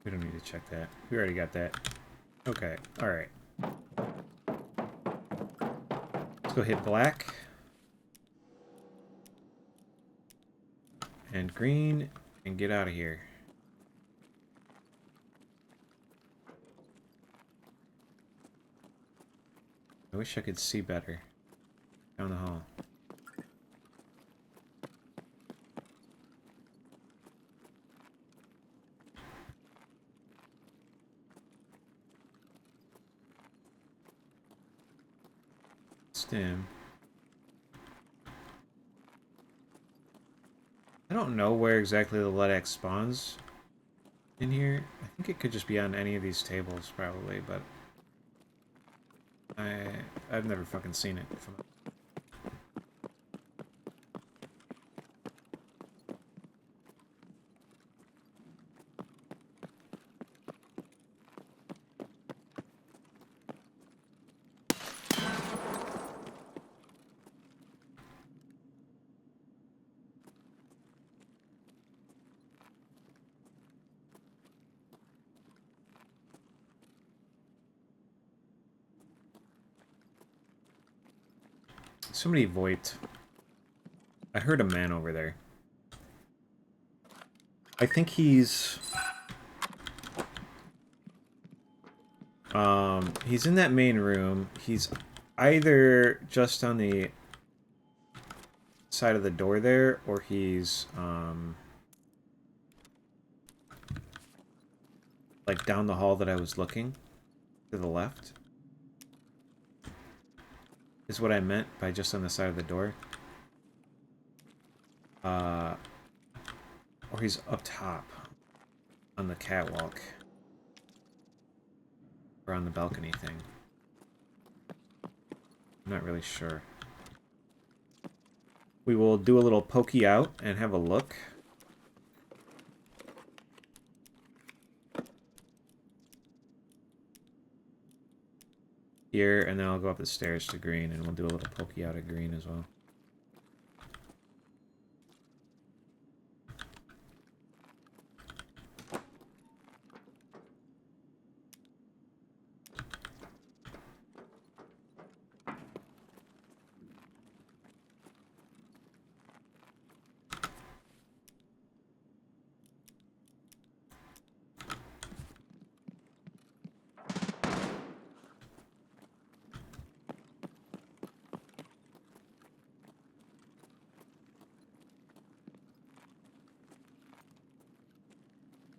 We don't need to check that. We already got that. Okay, alright. Let's go hit black. And green, and get out of here. I wish I could see better. Down the hall. Stim. I don't know where exactly the LEDX spawns in here. I think it could just be on any of these tables, probably, but I've never fucking seen it. Somebody voiped. I heard a man over there. I think he's in that main room. He's either just on the side of the door there, or he's like down the hall that I was looking to the left. Is what I meant by just on the side of the door. Or he's up top on the catwalk. Or on the balcony thing. I'm not really sure. We will do a little pokey out and have a look. Here, and then I'll go up the stairs to green, and we'll do a little pokey out of green as well.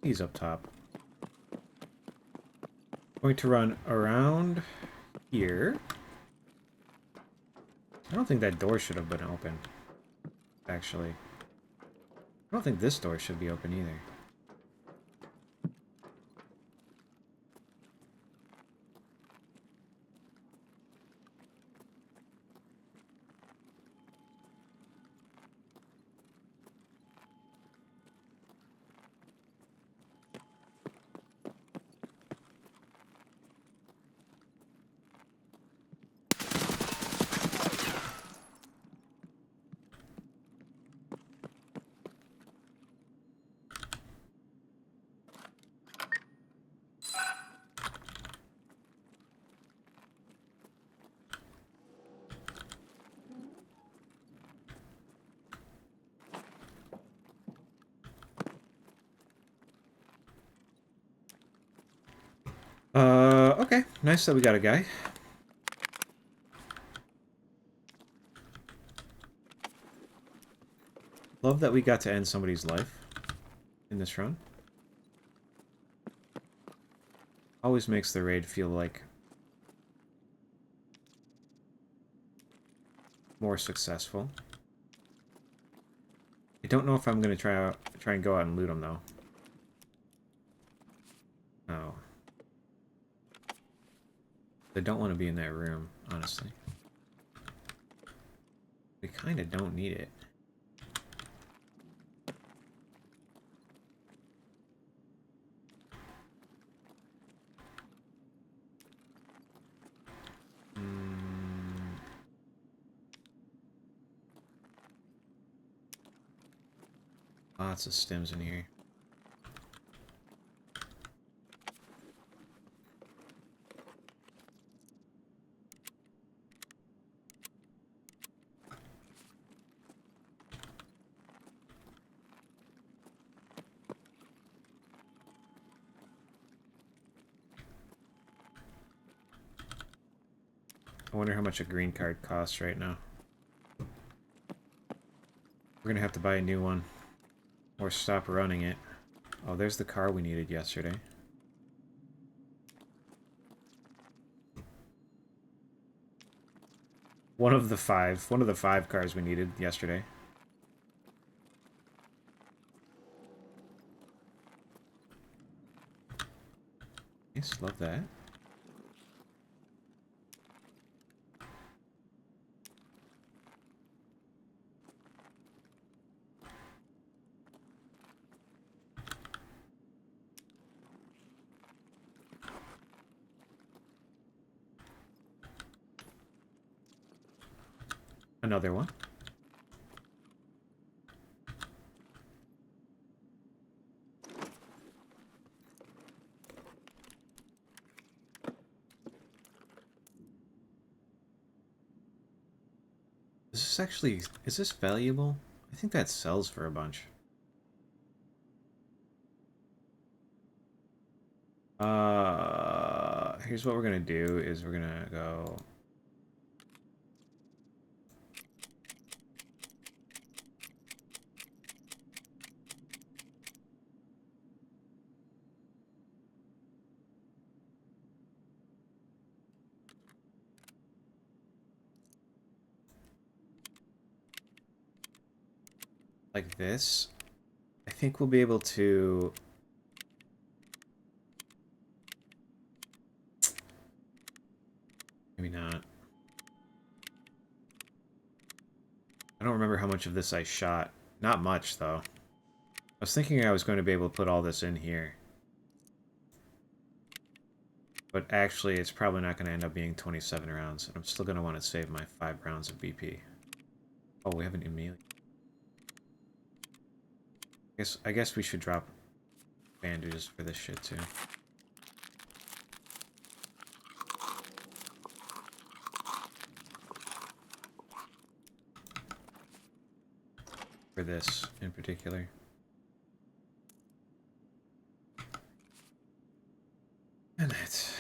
He's up top. Going to run around here. I don't think that door should have been open, actually. I don't think this door should be open either. Okay. Nice that we got a guy. Love that we got to end somebody's life in this run. Always makes the raid feel like more successful. I don't know if I'm gonna try and go out and loot them though. No. I don't want to be in that room, honestly. We kind of don't need it. Lots of stems in here. I wonder how much a green card costs right now. We're gonna have to buy a new one. Or stop running it. Oh, there's the car we needed yesterday. One of the five cars we needed yesterday. Nice, love that. Another one. Is this actually... Is this valuable? I think that sells for a bunch. Here's what we're gonna do, is we're gonna go... like this. I think we'll be able to... Maybe not. I don't remember how much of this I shot. Not much, though. I was thinking I was going to be able to put all this in here. But actually, it's probably not going to end up being 27 rounds. And I'm still going to want to save my 5 rounds of BP. Oh, we have an amelia. I guess we should drop bandages for this shit, too. For this, in particular. And that's...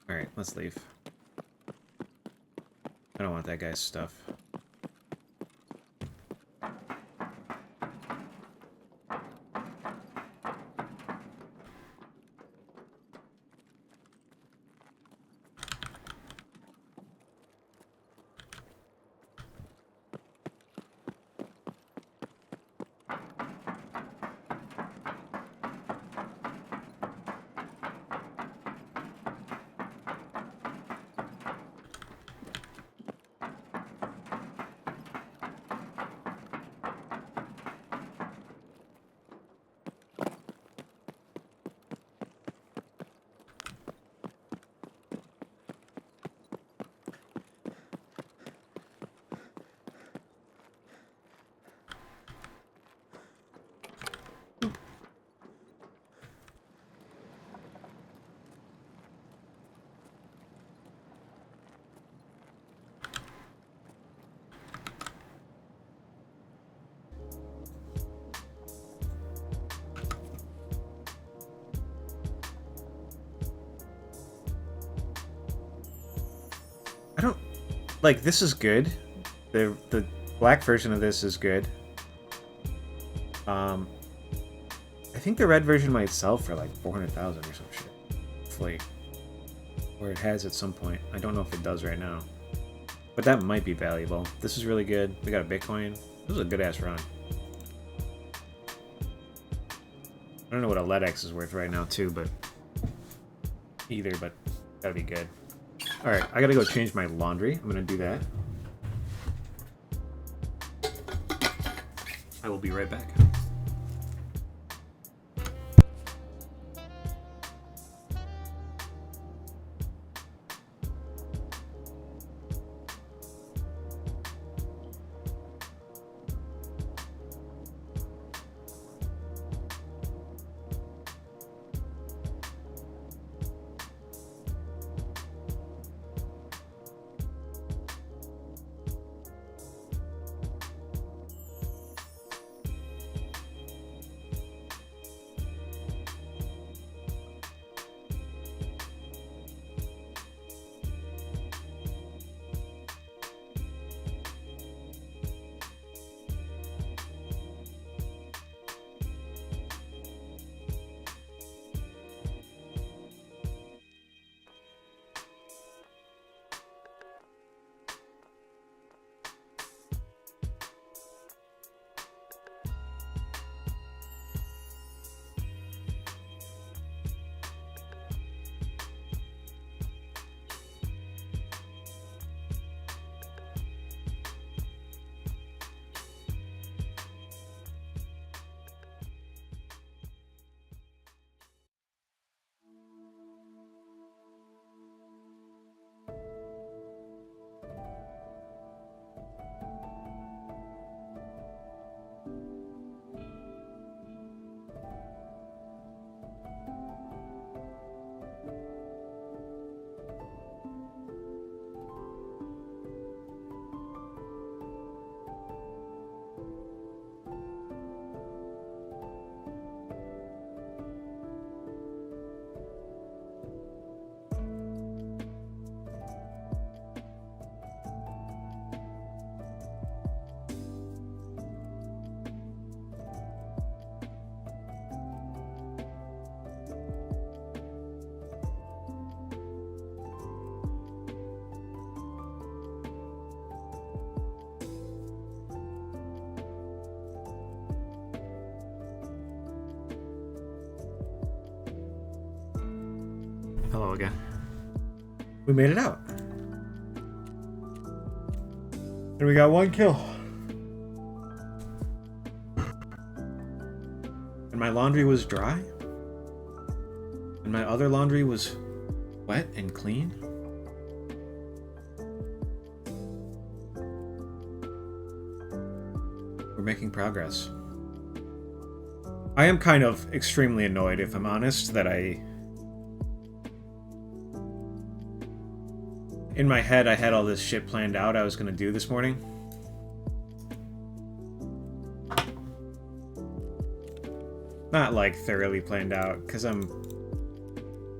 Alright, let's leave. I don't want that guy's stuff. I don't... Like, this is good. The black version of this is good. I think the red version might sell for like 400,000 or some shit. Hopefully. Or it has at some point. I don't know if it does right now. But that might be valuable. This is really good. We got a Bitcoin. This was a good-ass run. I don't know what a LEDX is worth right now, too, but... but that'd be good. Alright, I gotta go change my laundry. I'm gonna do that. I will be right back. Hello again. We made it out. And we got 1 kill. And my laundry was dry. And my other laundry was wet and clean. We're making progress. I am kind of extremely annoyed, if I'm honest, that in my head, I had all this shit planned out I was gonna do this morning. Not like thoroughly planned out, because I'm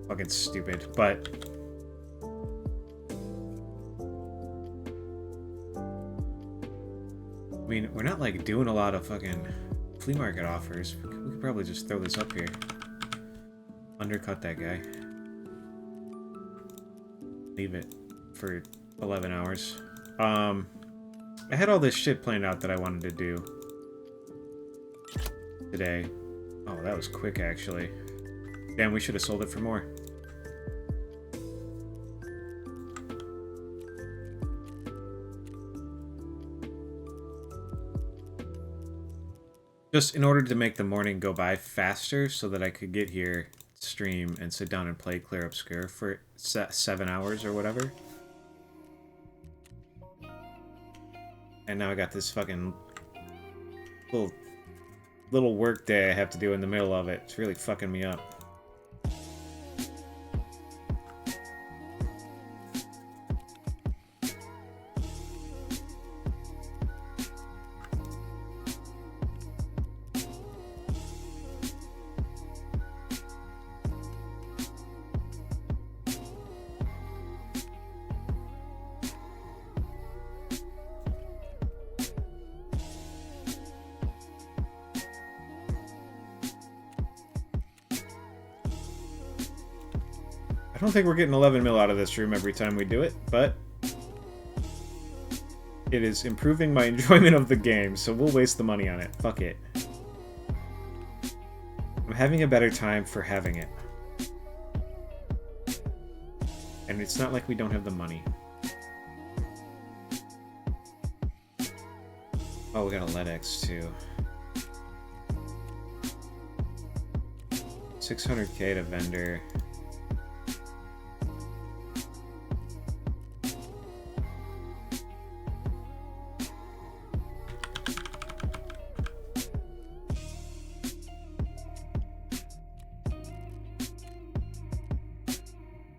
fucking stupid, but I mean, we're not like doing a lot of fucking flea market offers. We could probably just throw this up here. Undercut that guy. Leave it for 11 hours. I had all this shit planned out that I wanted to do today. Oh, that was quick, actually. Damn, we should have sold it for more. Just in order to make the morning go by faster so that I could get here, stream, and sit down and play Clear Obscure for 7 hours or whatever. And now I got this fucking little work day I have to do in the middle of it. It's really fucking me up. I don't think we're getting 11 mil out of this room every time we do it, but it is improving my enjoyment of the game, so we'll waste the money on it. Fuck it. I'm having a better time for having it. And it's not like we don't have the money. Oh, we got a LEDX too. 600k to vendor.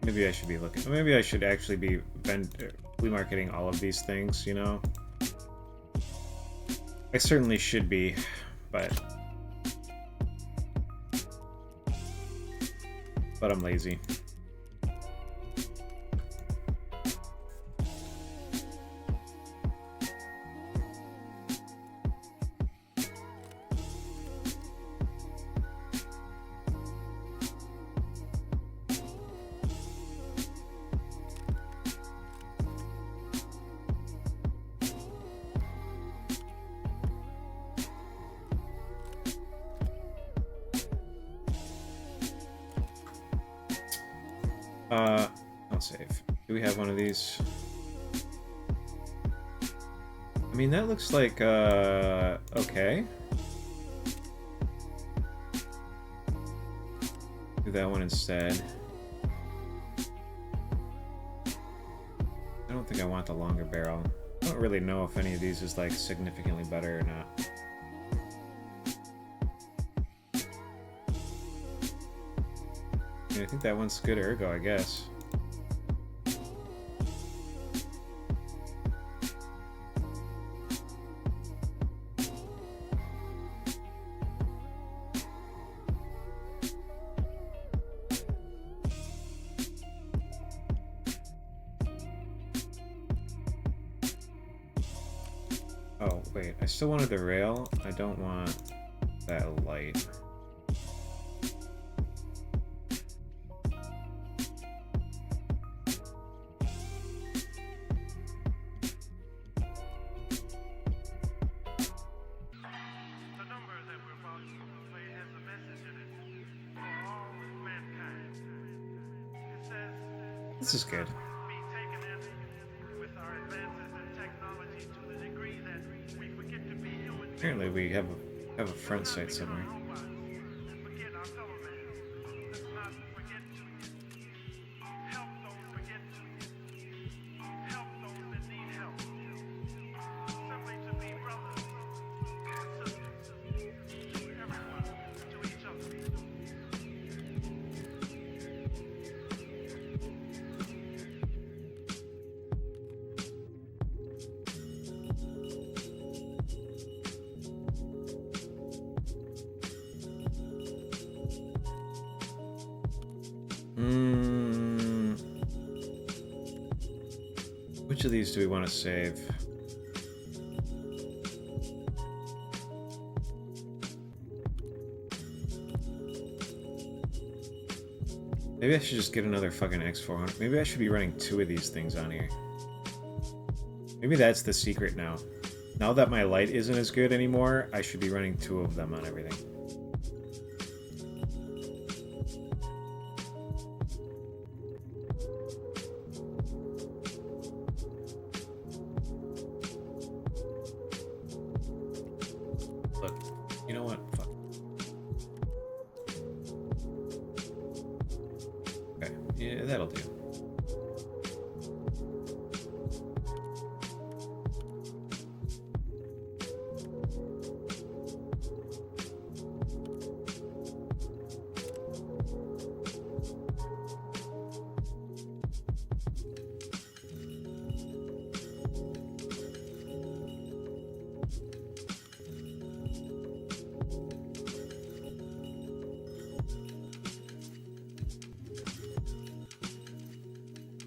Maybe I should be looking. Maybe I should actually be flea marketing all of these things, you know? I certainly should be, but I'm lazy. I'll save. Do we have one of these? I mean, that looks like, okay. Do that one instead. I don't think I want the longer barrel. I don't really know if any of these is, like, significantly better or not. I think that one's good ergo, I guess. Oh, wait, I still wanted the rail. I don't want that light. This is good. Apparently we have a front sight somewhere. Which of these do we want to save? Maybe I should just get another fucking X400. Maybe I should be running 2 of these things on here. Maybe that's the secret now. Now that my light isn't as good anymore, I should be running 2 of them on everything. Look, you know what? Fuck. Okay, yeah, that'll do.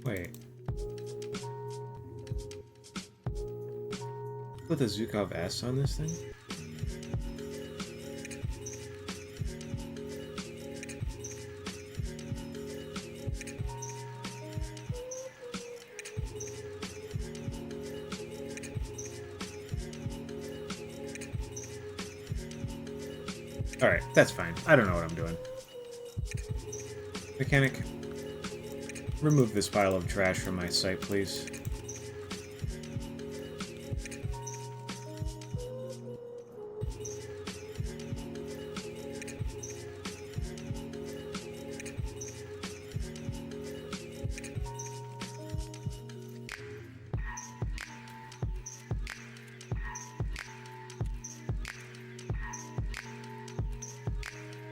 Wait. Put the Zukov S on this thing? Alright, that's fine. I don't know what I'm doing. Mechanic, remove this pile of trash from my sight, please.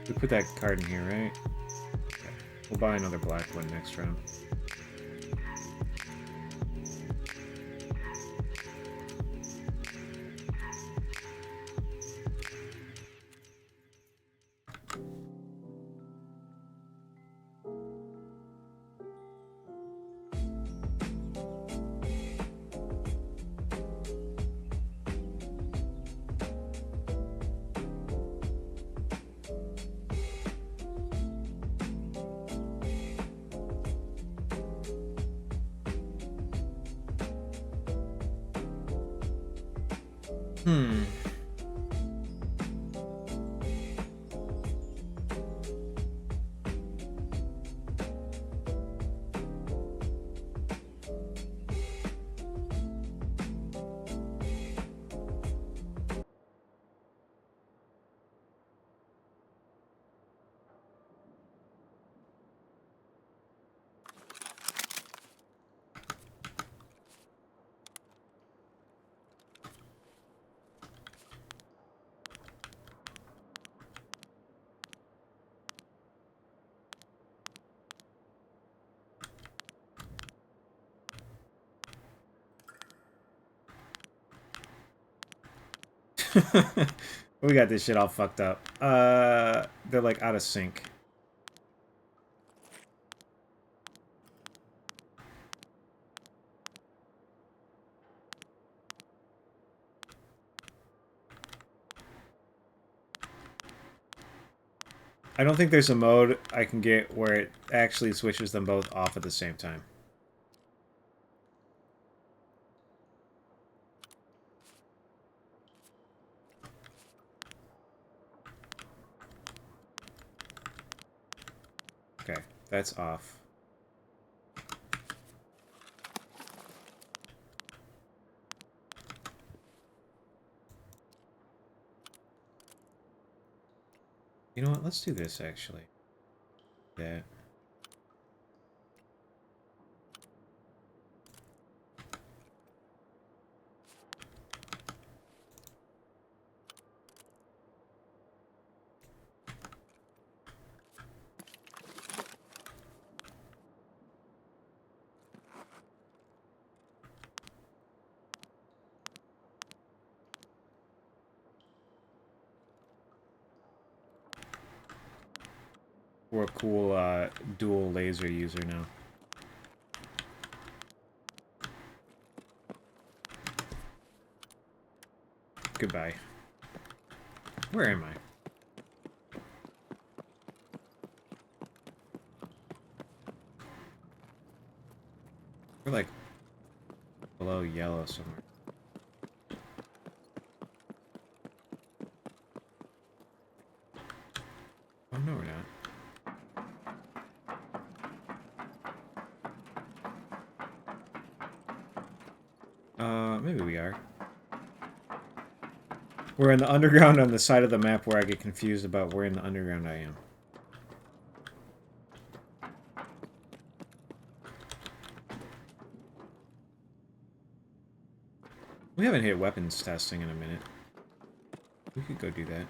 We put that card in here, right? Okay. We'll buy another black one next round. We got this shit all fucked up. They're like out of sync. I don't think there's a mode I can get where it actually switches them both off at the same time. Okay, that's off. You know what? Let's do this, actually. That. We're a cool dual laser user now. Goodbye. Where am I? We're like below yellow somewhere. Oh no, we're not. Maybe we are. We're in the underground on the side of the map where I get confused about where in the underground I am. We haven't hit weapons testing in a minute. We could go do that.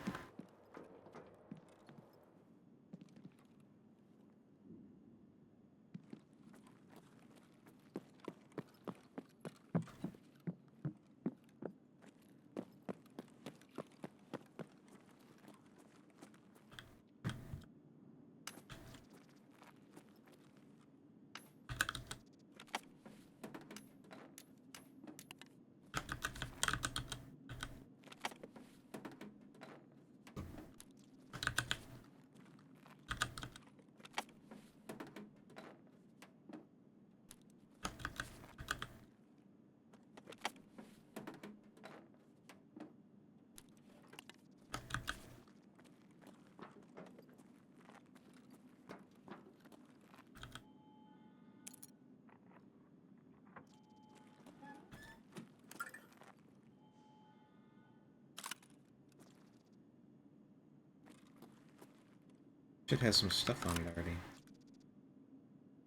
Shit has some stuff on it already.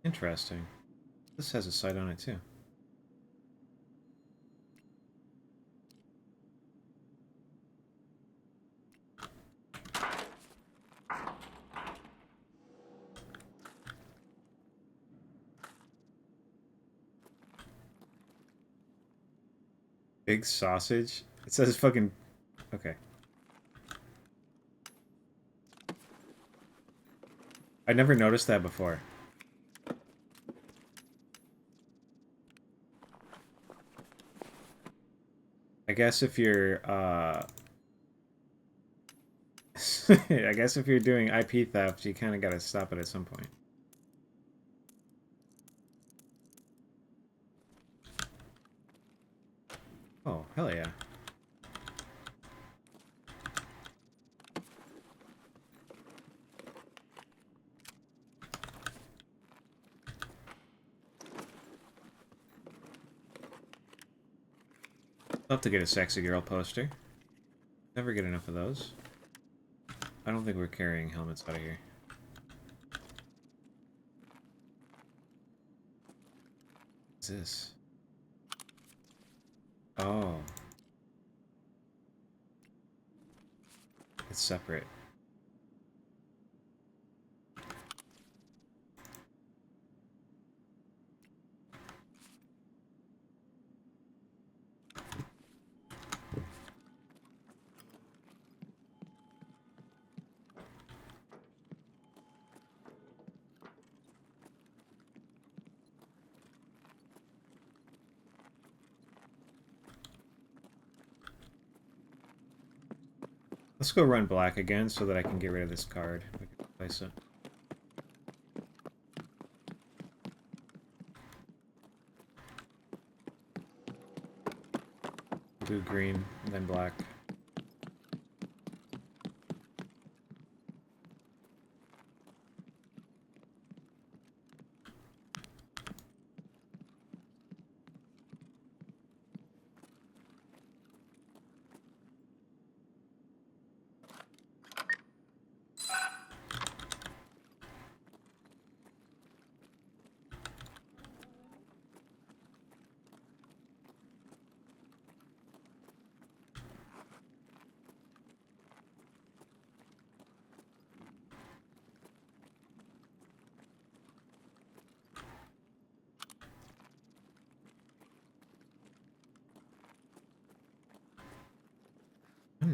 Interesting. This has a sight on it too. Big sausage? It says fucking... Okay. I never noticed that before. I guess if you're, I guess if you're doing IP theft, you kind of gotta stop it at some point. Oh, hell yeah. Love to get a sexy girl poster. Never get enough of those. I don't think we're carrying helmets out of here. What's this? Oh. It's separate. Let's go run black again so that I can get rid of this card. We can replace it. Blue, green, and then black.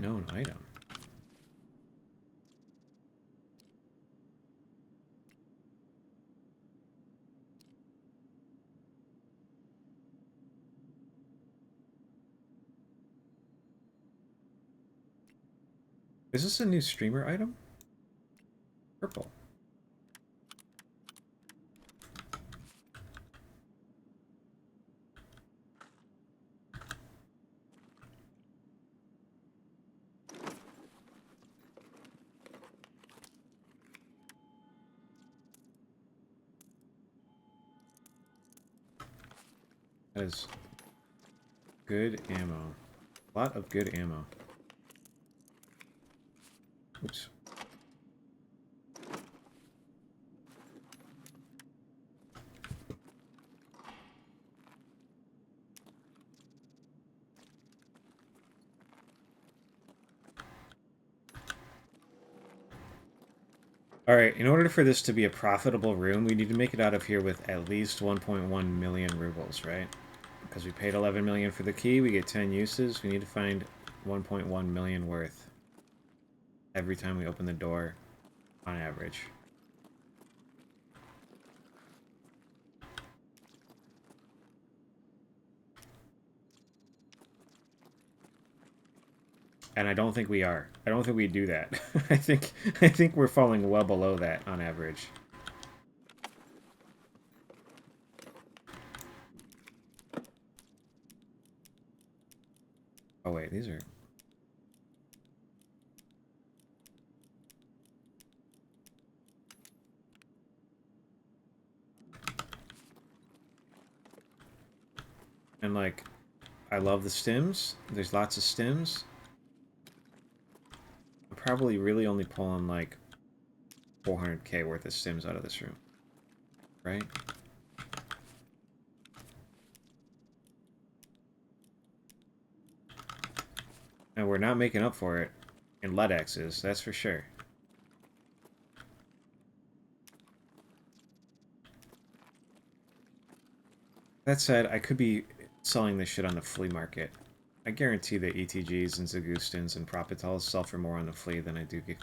unknown item. Is this a new streamer item? Purple. That is good ammo. A lot of good ammo. Oops. Alright, in order for this to be a profitable room, we need to make it out of here with at least 1.1 million rubles, right? Because we paid 11 million for the key, we get 10 uses, we need to find 1.1 million worth every time we open the door, on average. And I don't think we are. I don't think we do that. I think we're falling well below that on average. Oh wait, these are... And like, I love the stims. There's lots of stims. I'm probably really only pulling like 400k worth of stims out of this room. Right? And we're not making up for it in lead X's, that's for sure. That said, I could be selling this shit on the flea market. I guarantee that ETGs and Zagustins and Propitals sell for more on the flea than I do get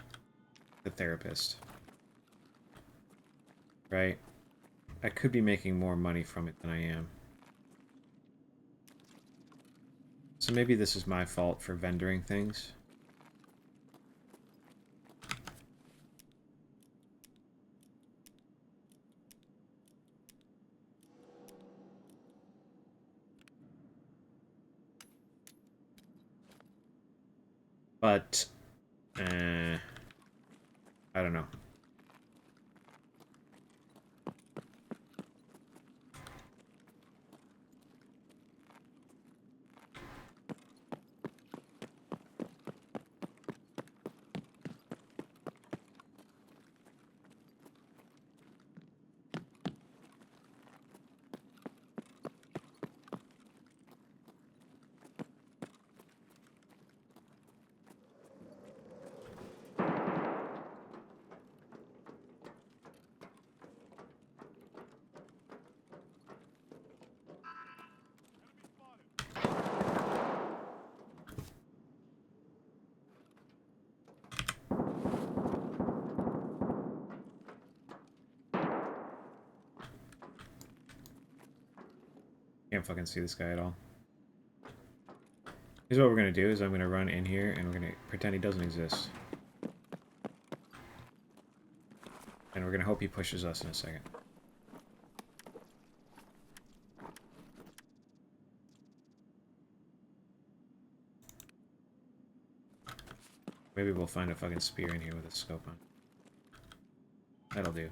the therapist. Right? I could be making more money from it than I am. So maybe this is my fault for vendoring things. But, I don't know. Can't fucking see this guy at all. Here's what we're gonna do, is I'm gonna run in here and we're gonna pretend he doesn't exist. And we're gonna hope he pushes us in a second. Maybe we'll find a fucking spear in here with a scope on. That'll do.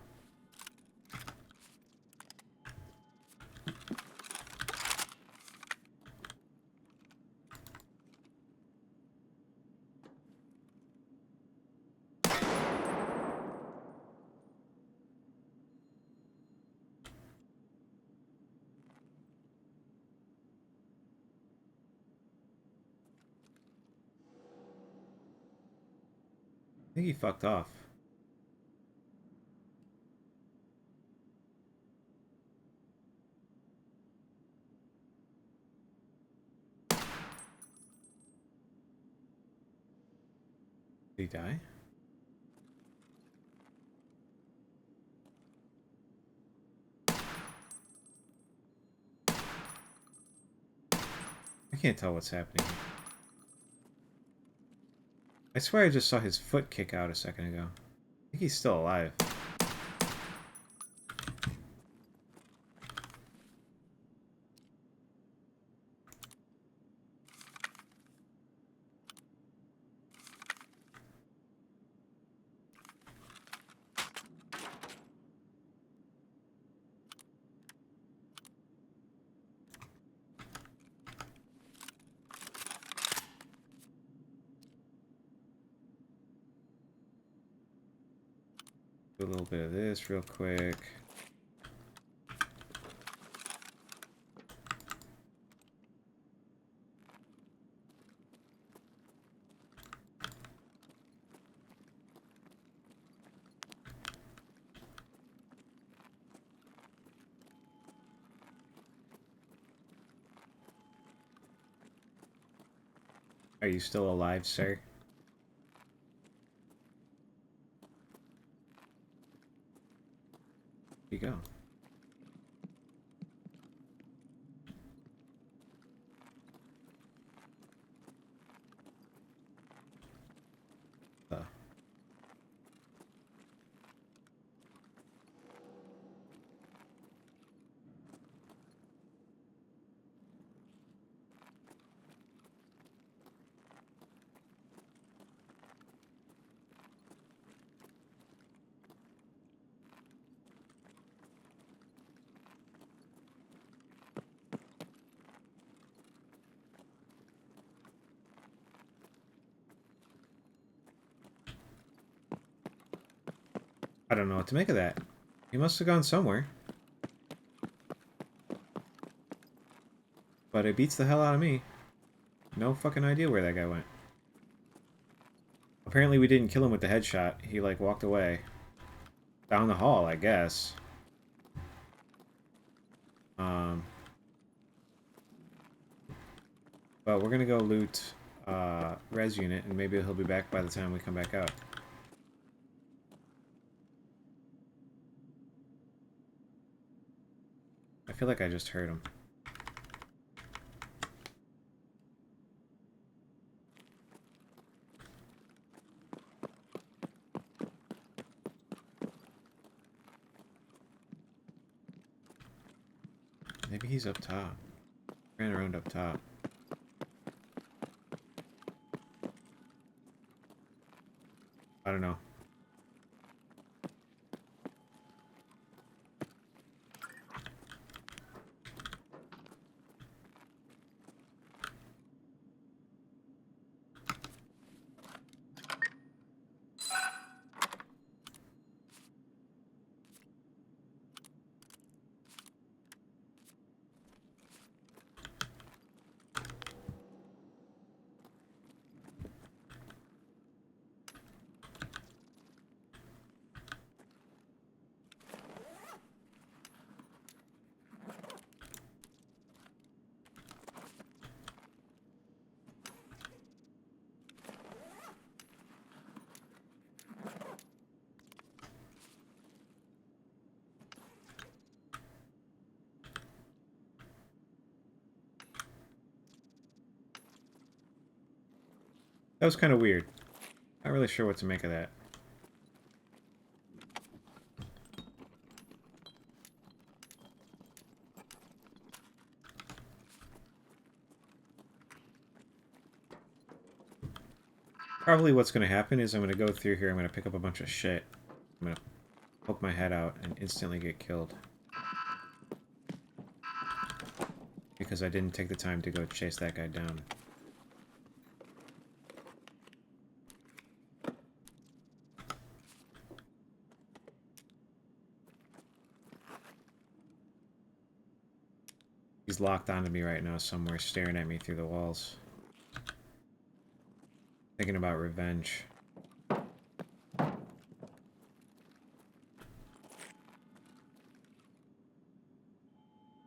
I think he fucked off. he die? I can't tell what's happening. I swear I just saw his foot kick out a second ago. I think he's still alive. Do a little bit of this real quick. Are you still alive, sir? Here you go. I don't know what to make of that. He must have gone somewhere. But it beats the hell out of me. No fucking idea where that guy went. Apparently we didn't kill him with the headshot. He, like, walked away. Down the hall, I guess. But we're gonna go loot res unit, and maybe he'll be back by the time we come back out. I feel like I just heard him. Maybe he's up top. Ran around up top. I don't know. That was kind of weird. Not really sure what to make of that. Probably what's going to happen is I'm going to go through here, I'm going to pick up a bunch of shit. I'm going to poke my head out and instantly get killed. Because I didn't take the time to go chase that guy down. He's locked onto me right now somewhere, staring at me through the walls. Thinking about revenge.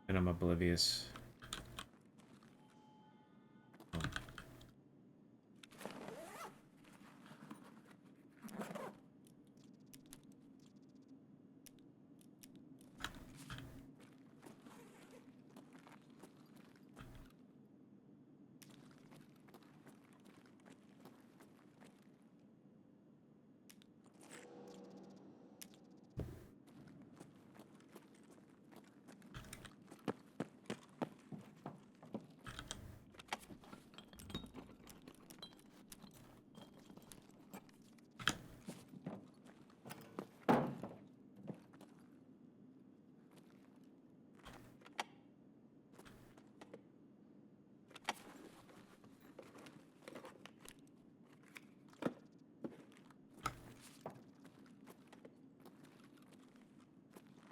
And I'm oblivious.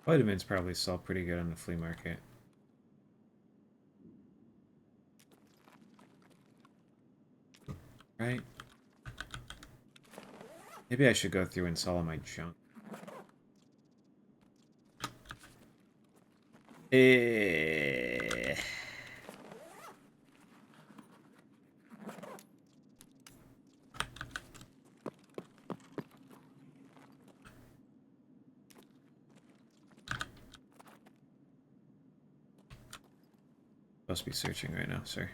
Vitamins probably sell pretty good on the flea market. Right? Maybe I should go through and sell all my junk. Supposed to be searching right now, sir.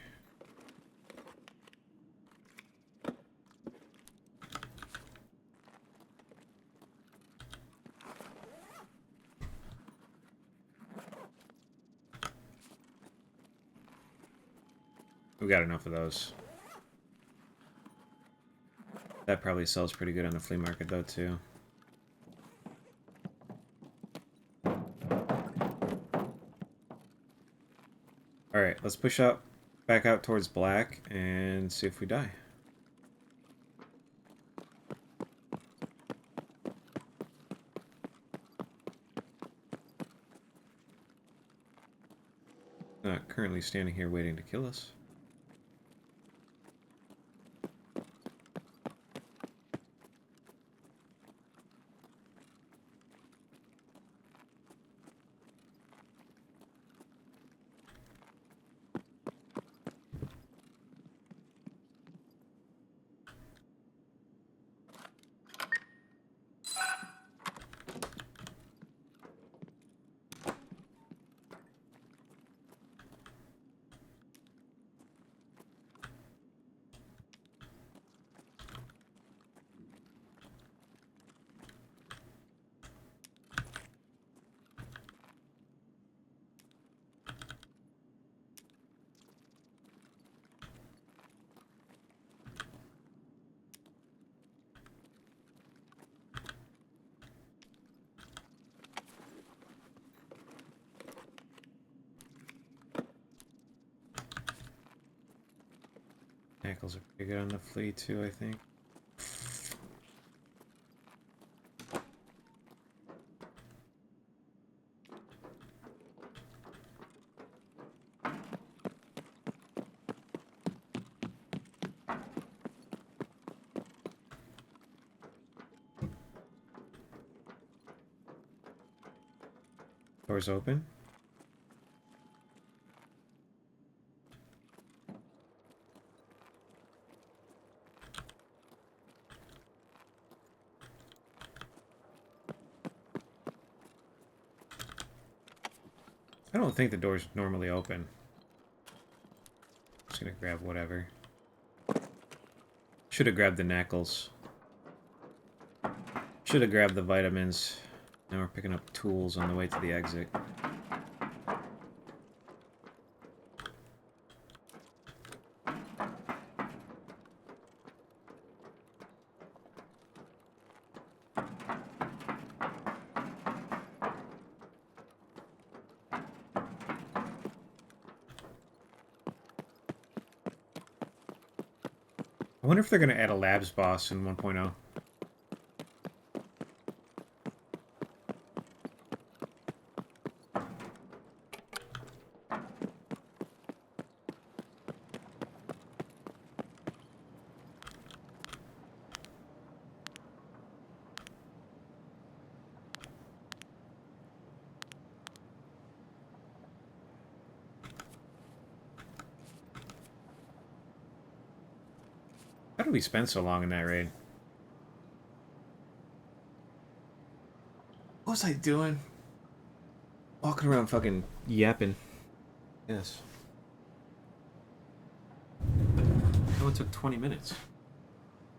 We got enough of those. That probably sells pretty good on the flea market, though, too. Alright, let's push up, back out towards black, and see if we die. Not currently standing here waiting to kill us. Ankles are pretty good on the flea, too, I think. Doors open. I don't think the door's normally open. Just gonna grab whatever. Should have grabbed the knuckles. Should have grabbed the vitamins. Now we're picking up tools on the way to the exit. I wonder if they're going to add a labs boss in 1.0. How did we spend so long in that raid? What was I doing? Walking around fucking yapping. Yes. It only took 20 minutes.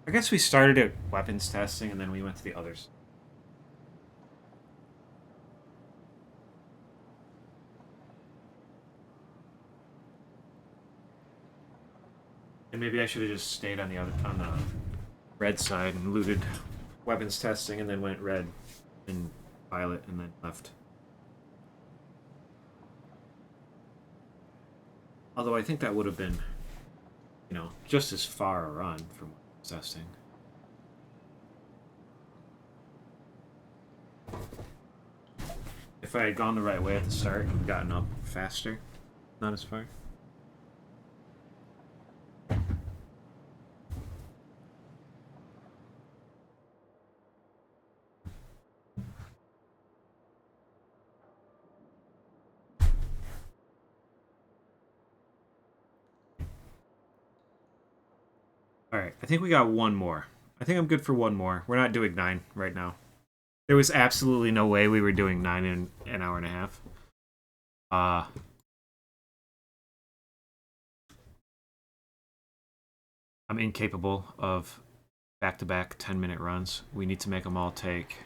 I guess we started at weapons testing and then we went to the others. And maybe I should have just stayed on the red side and looted weapons testing and then went red and violet and then left. Although I think that would have been, you know, just as far a run from weapons testing. if I had gone the right way at the start and gotten up faster. Not as far. Alright, I think we got one more. I think I'm good for one more. We're not doing 9 right now. There was absolutely no way we were doing 9 in an hour and a half. I'm incapable of back-to-back 10-minute runs. We need to make them all take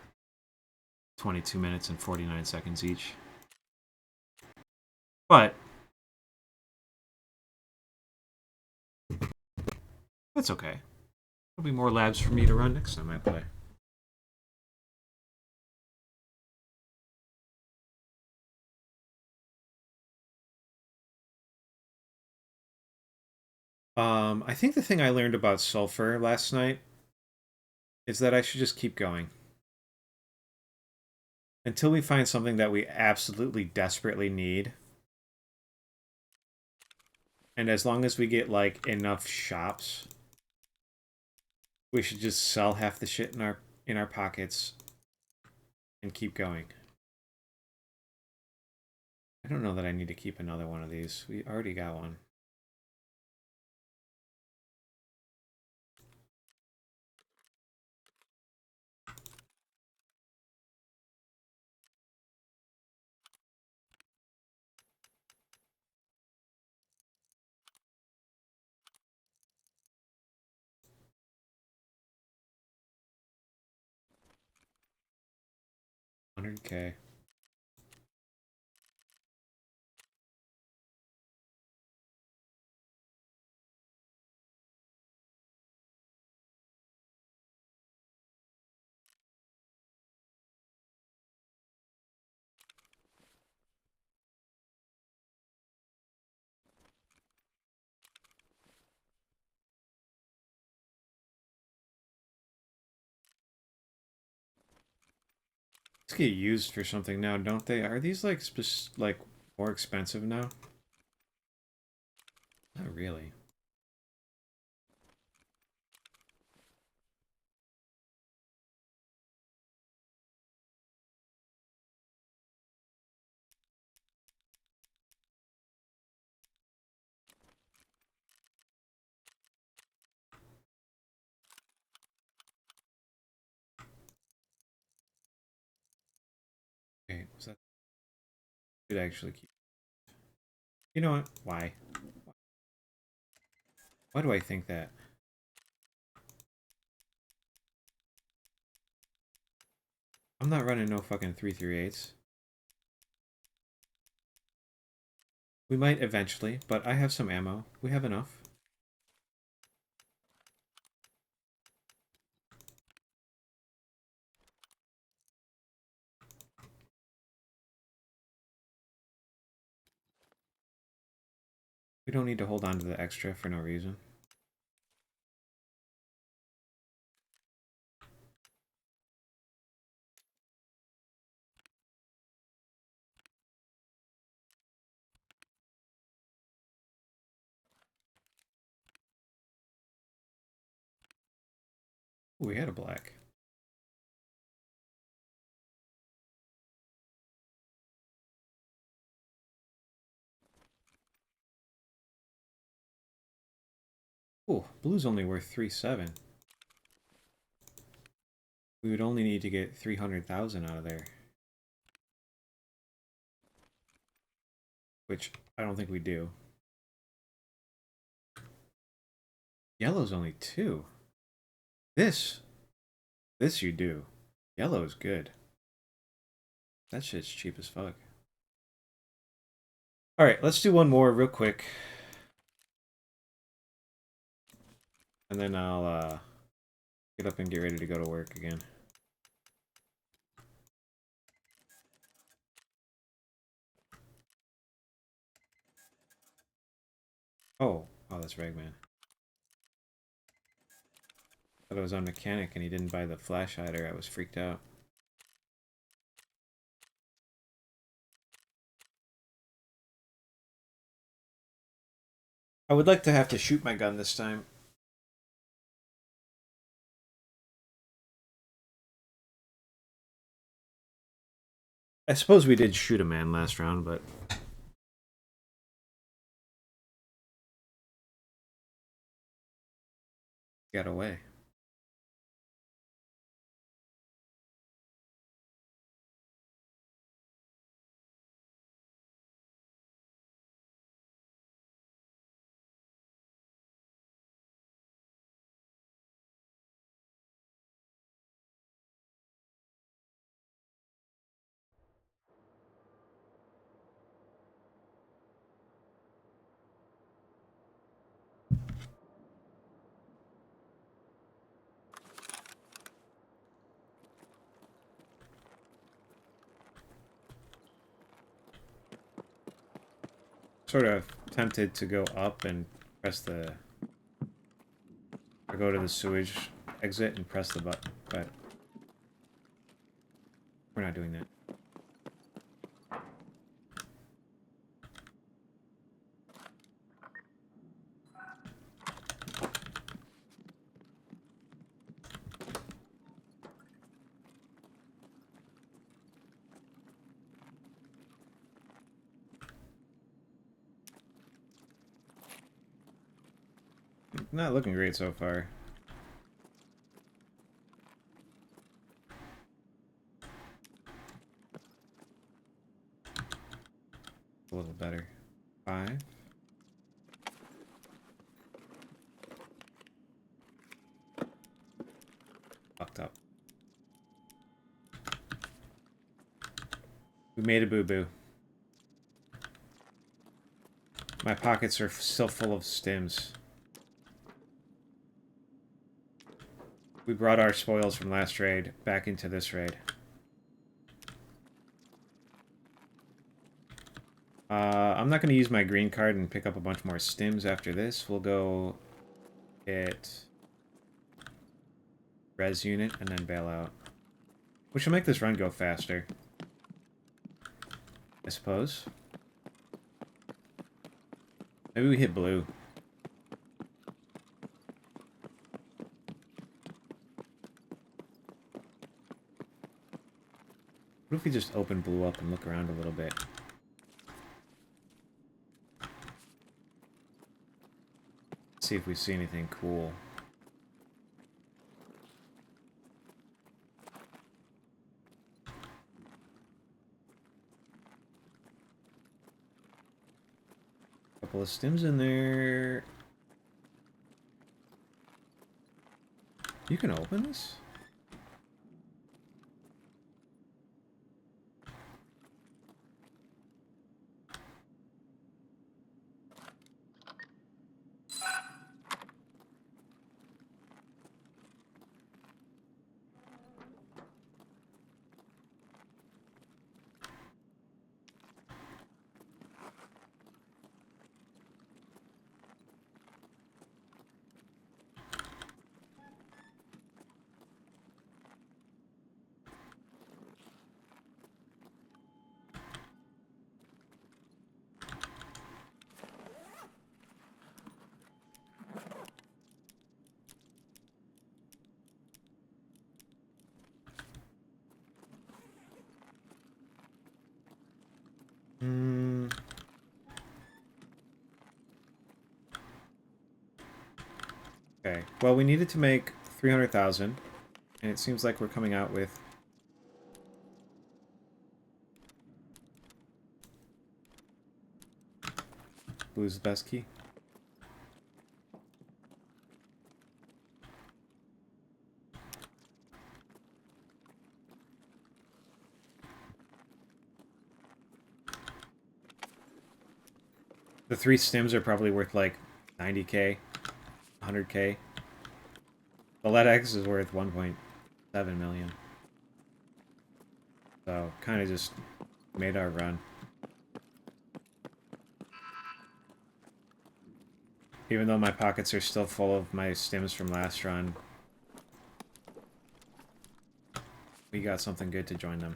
22 minutes and 49 seconds each. But that's okay. There'll be more labs for me to run next time I play. I think the thing I learned about sulfur last night is that I should just keep going. Until we find something that we absolutely desperately need. And as long as we get, like, enough shops, we should just sell half the shit in our pockets and keep going. I don't know that I need to keep another one of these. We already got one. $100K. Let's get used for something now, don't they? Are these like more expensive now? Not really. Okay, was that should actually keep. You know what? Why? Why do I think that? I'm not running no fucking 338s. We might eventually, but I have some ammo. We have enough. We don't need to hold on to the extra for no reason. Ooh, we had a black. Ooh, blue's only worth 3.7. We would only need to get 300,000 out of there. Which I don't think we do. Yellow's only 2. This you do. Yellow is good. That shit's cheap as fuck. Alright, let's do one more real quick. And then I'll get up and get ready to go to work again. Oh, that's Ragman. Thought it was on mechanic and he didn't buy the flash hider. I was freaked out. I would like to have to shoot my gun this time. I suppose we did shoot a man last round, but... Got away. Sort of tempted to go up and press the... or go to the sewage exit and press the button, but... we're not doing that. Not looking great so far. A little better. 5. Fucked up. We made a boo-boo. My pockets are still full of stims. We brought our spoils from last raid back into this raid. I'm not going to use my green card and pick up a bunch more stims after this. We'll go hit res unit and then bail out. Which will make this run go faster, I suppose. Maybe we hit blue. What if we just open blue up and look around a little bit? See if we see anything cool. Couple of stims in there. You can open this? Okay, well, we needed to make 300,000, and it seems like we're coming out with... Blue's the best key. The 3 stims are probably worth like 90k, 100k. The LEDX is worth 1.7 million. So, kind of just made our run. Even though my pockets are still full of my stims from last run, we got something good to join them.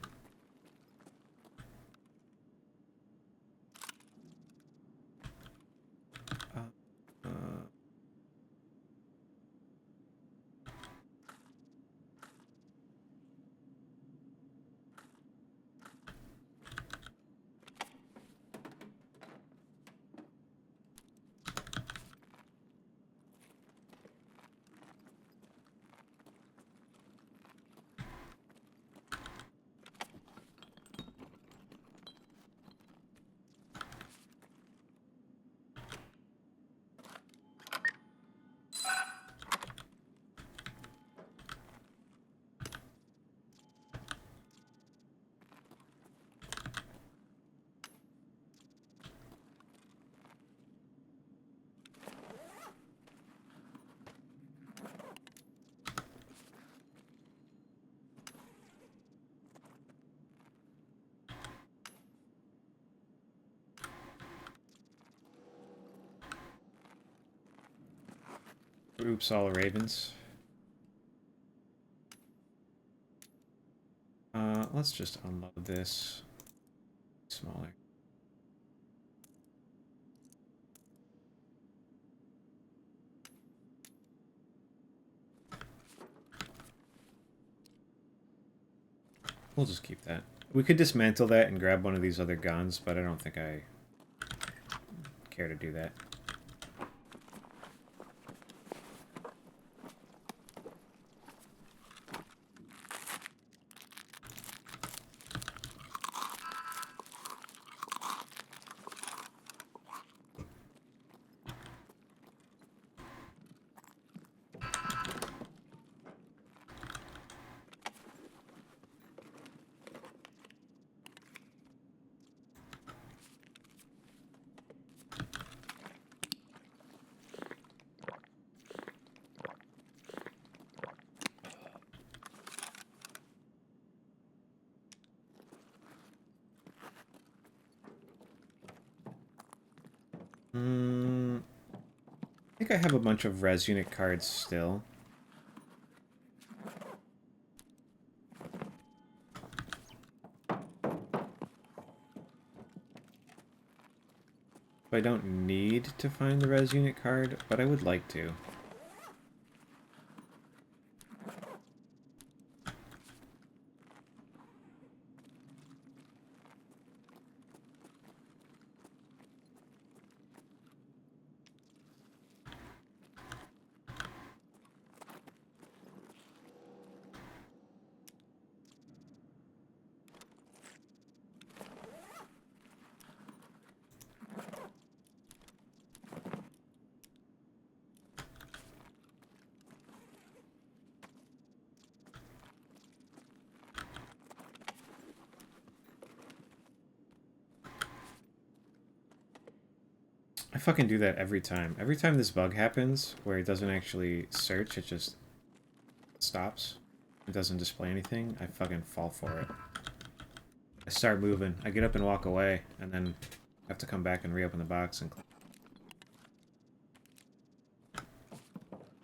Oops, all ravens. Let's just unload this. Smaller. We'll just keep that. We could dismantle that and grab one of these other guns, but I don't think I care to do that. I think I have a bunch of res unit cards still. I don't need to find the res unit card, but I would like to. I fucking do that every time. Every time this bug happens, where it doesn't actually search, it just stops. It doesn't display anything, I fucking fall for it. I start moving. I get up and walk away, and then have to come back and reopen the box and...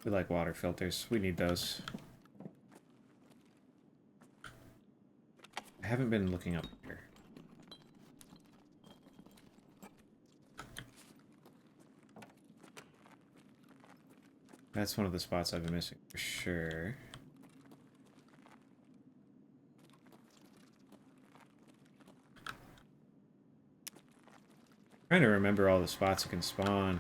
We like water filters. We need those. I haven't been looking up here. That's one of the spots I've been missing for sure. Trying to remember all the spots it can spawn.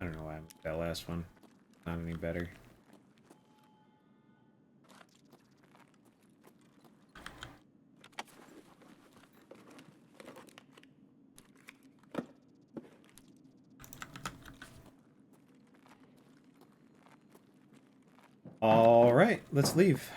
I don't know why I moved that last one. Not any better. All right, let's leave.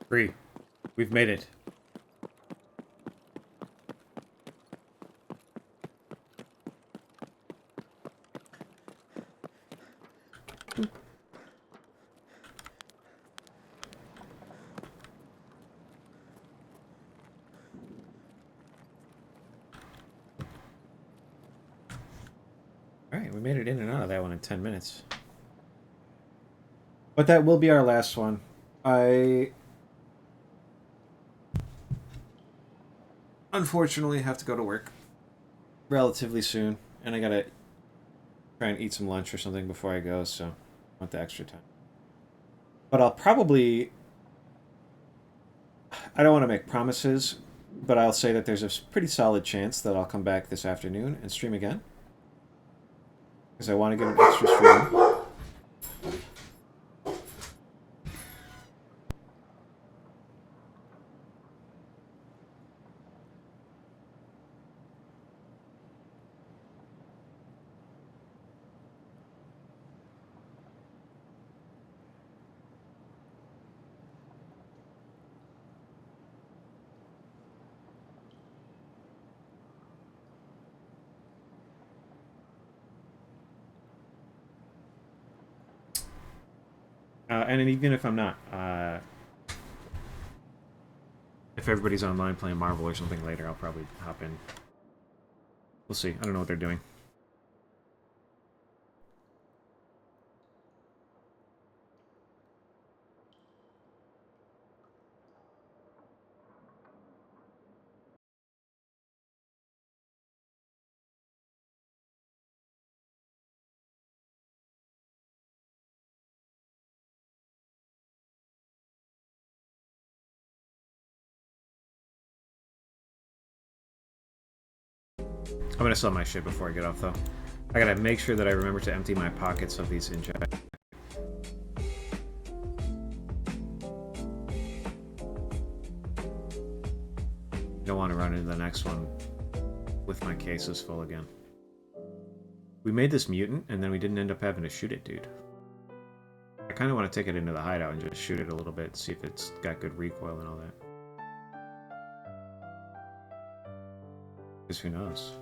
Free. We've made it. made it in and out of that one in 10 minutes. But that will be our last one. I unfortunately have to go to work relatively soon, and I gotta try and eat some lunch or something before I go, so I want the extra time. But I'll probably... I don't want to make promises, but I'll say that there's a pretty solid chance that I'll come back this afternoon and stream again. Because I want to get an extra stream. And even if I'm not, if everybody's online playing Marvel or something later, I'll probably hop in. We'll see. I don't know what they're doing. I'm gonna sell my shit before I get off, though. I gotta make sure that I remember to empty my pockets of these injections. Don't want to run into the next one with my cases full again. We made this mutant, and then we didn't end up having to shoot it, dude. I kind of want to take it into the hideout and just shoot it a little bit, see if it's got good recoil and all that. Because who knows?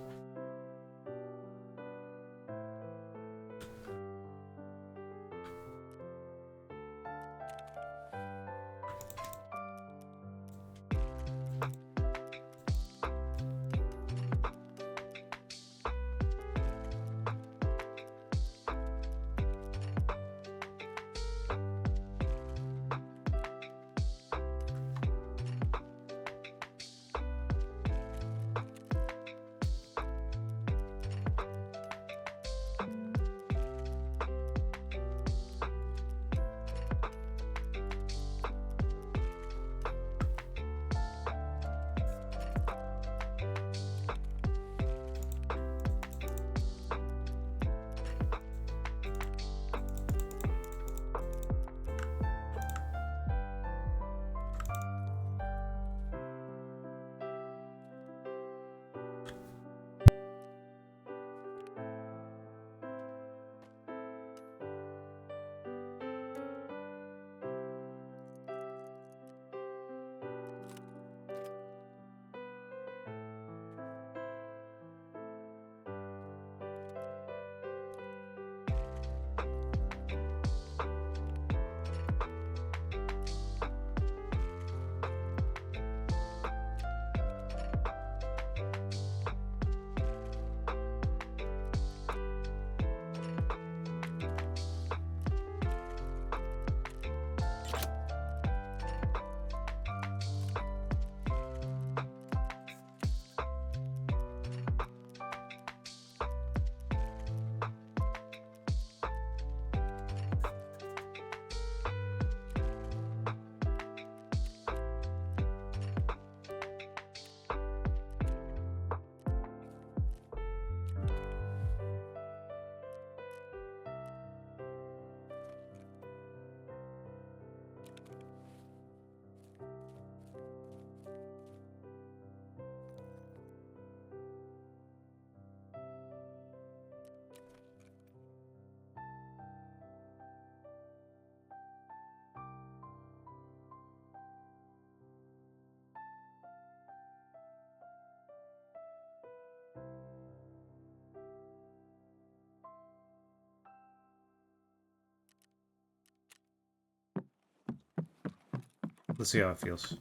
Let's see how it feels.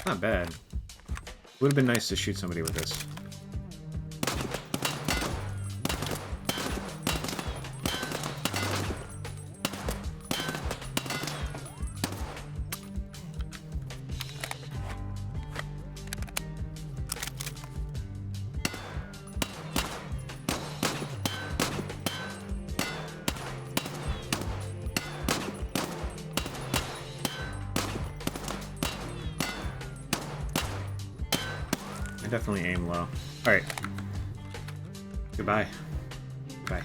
Not bad. Would have been nice to shoot somebody with this. Definitely aim low. Alright. Goodbye. Bye.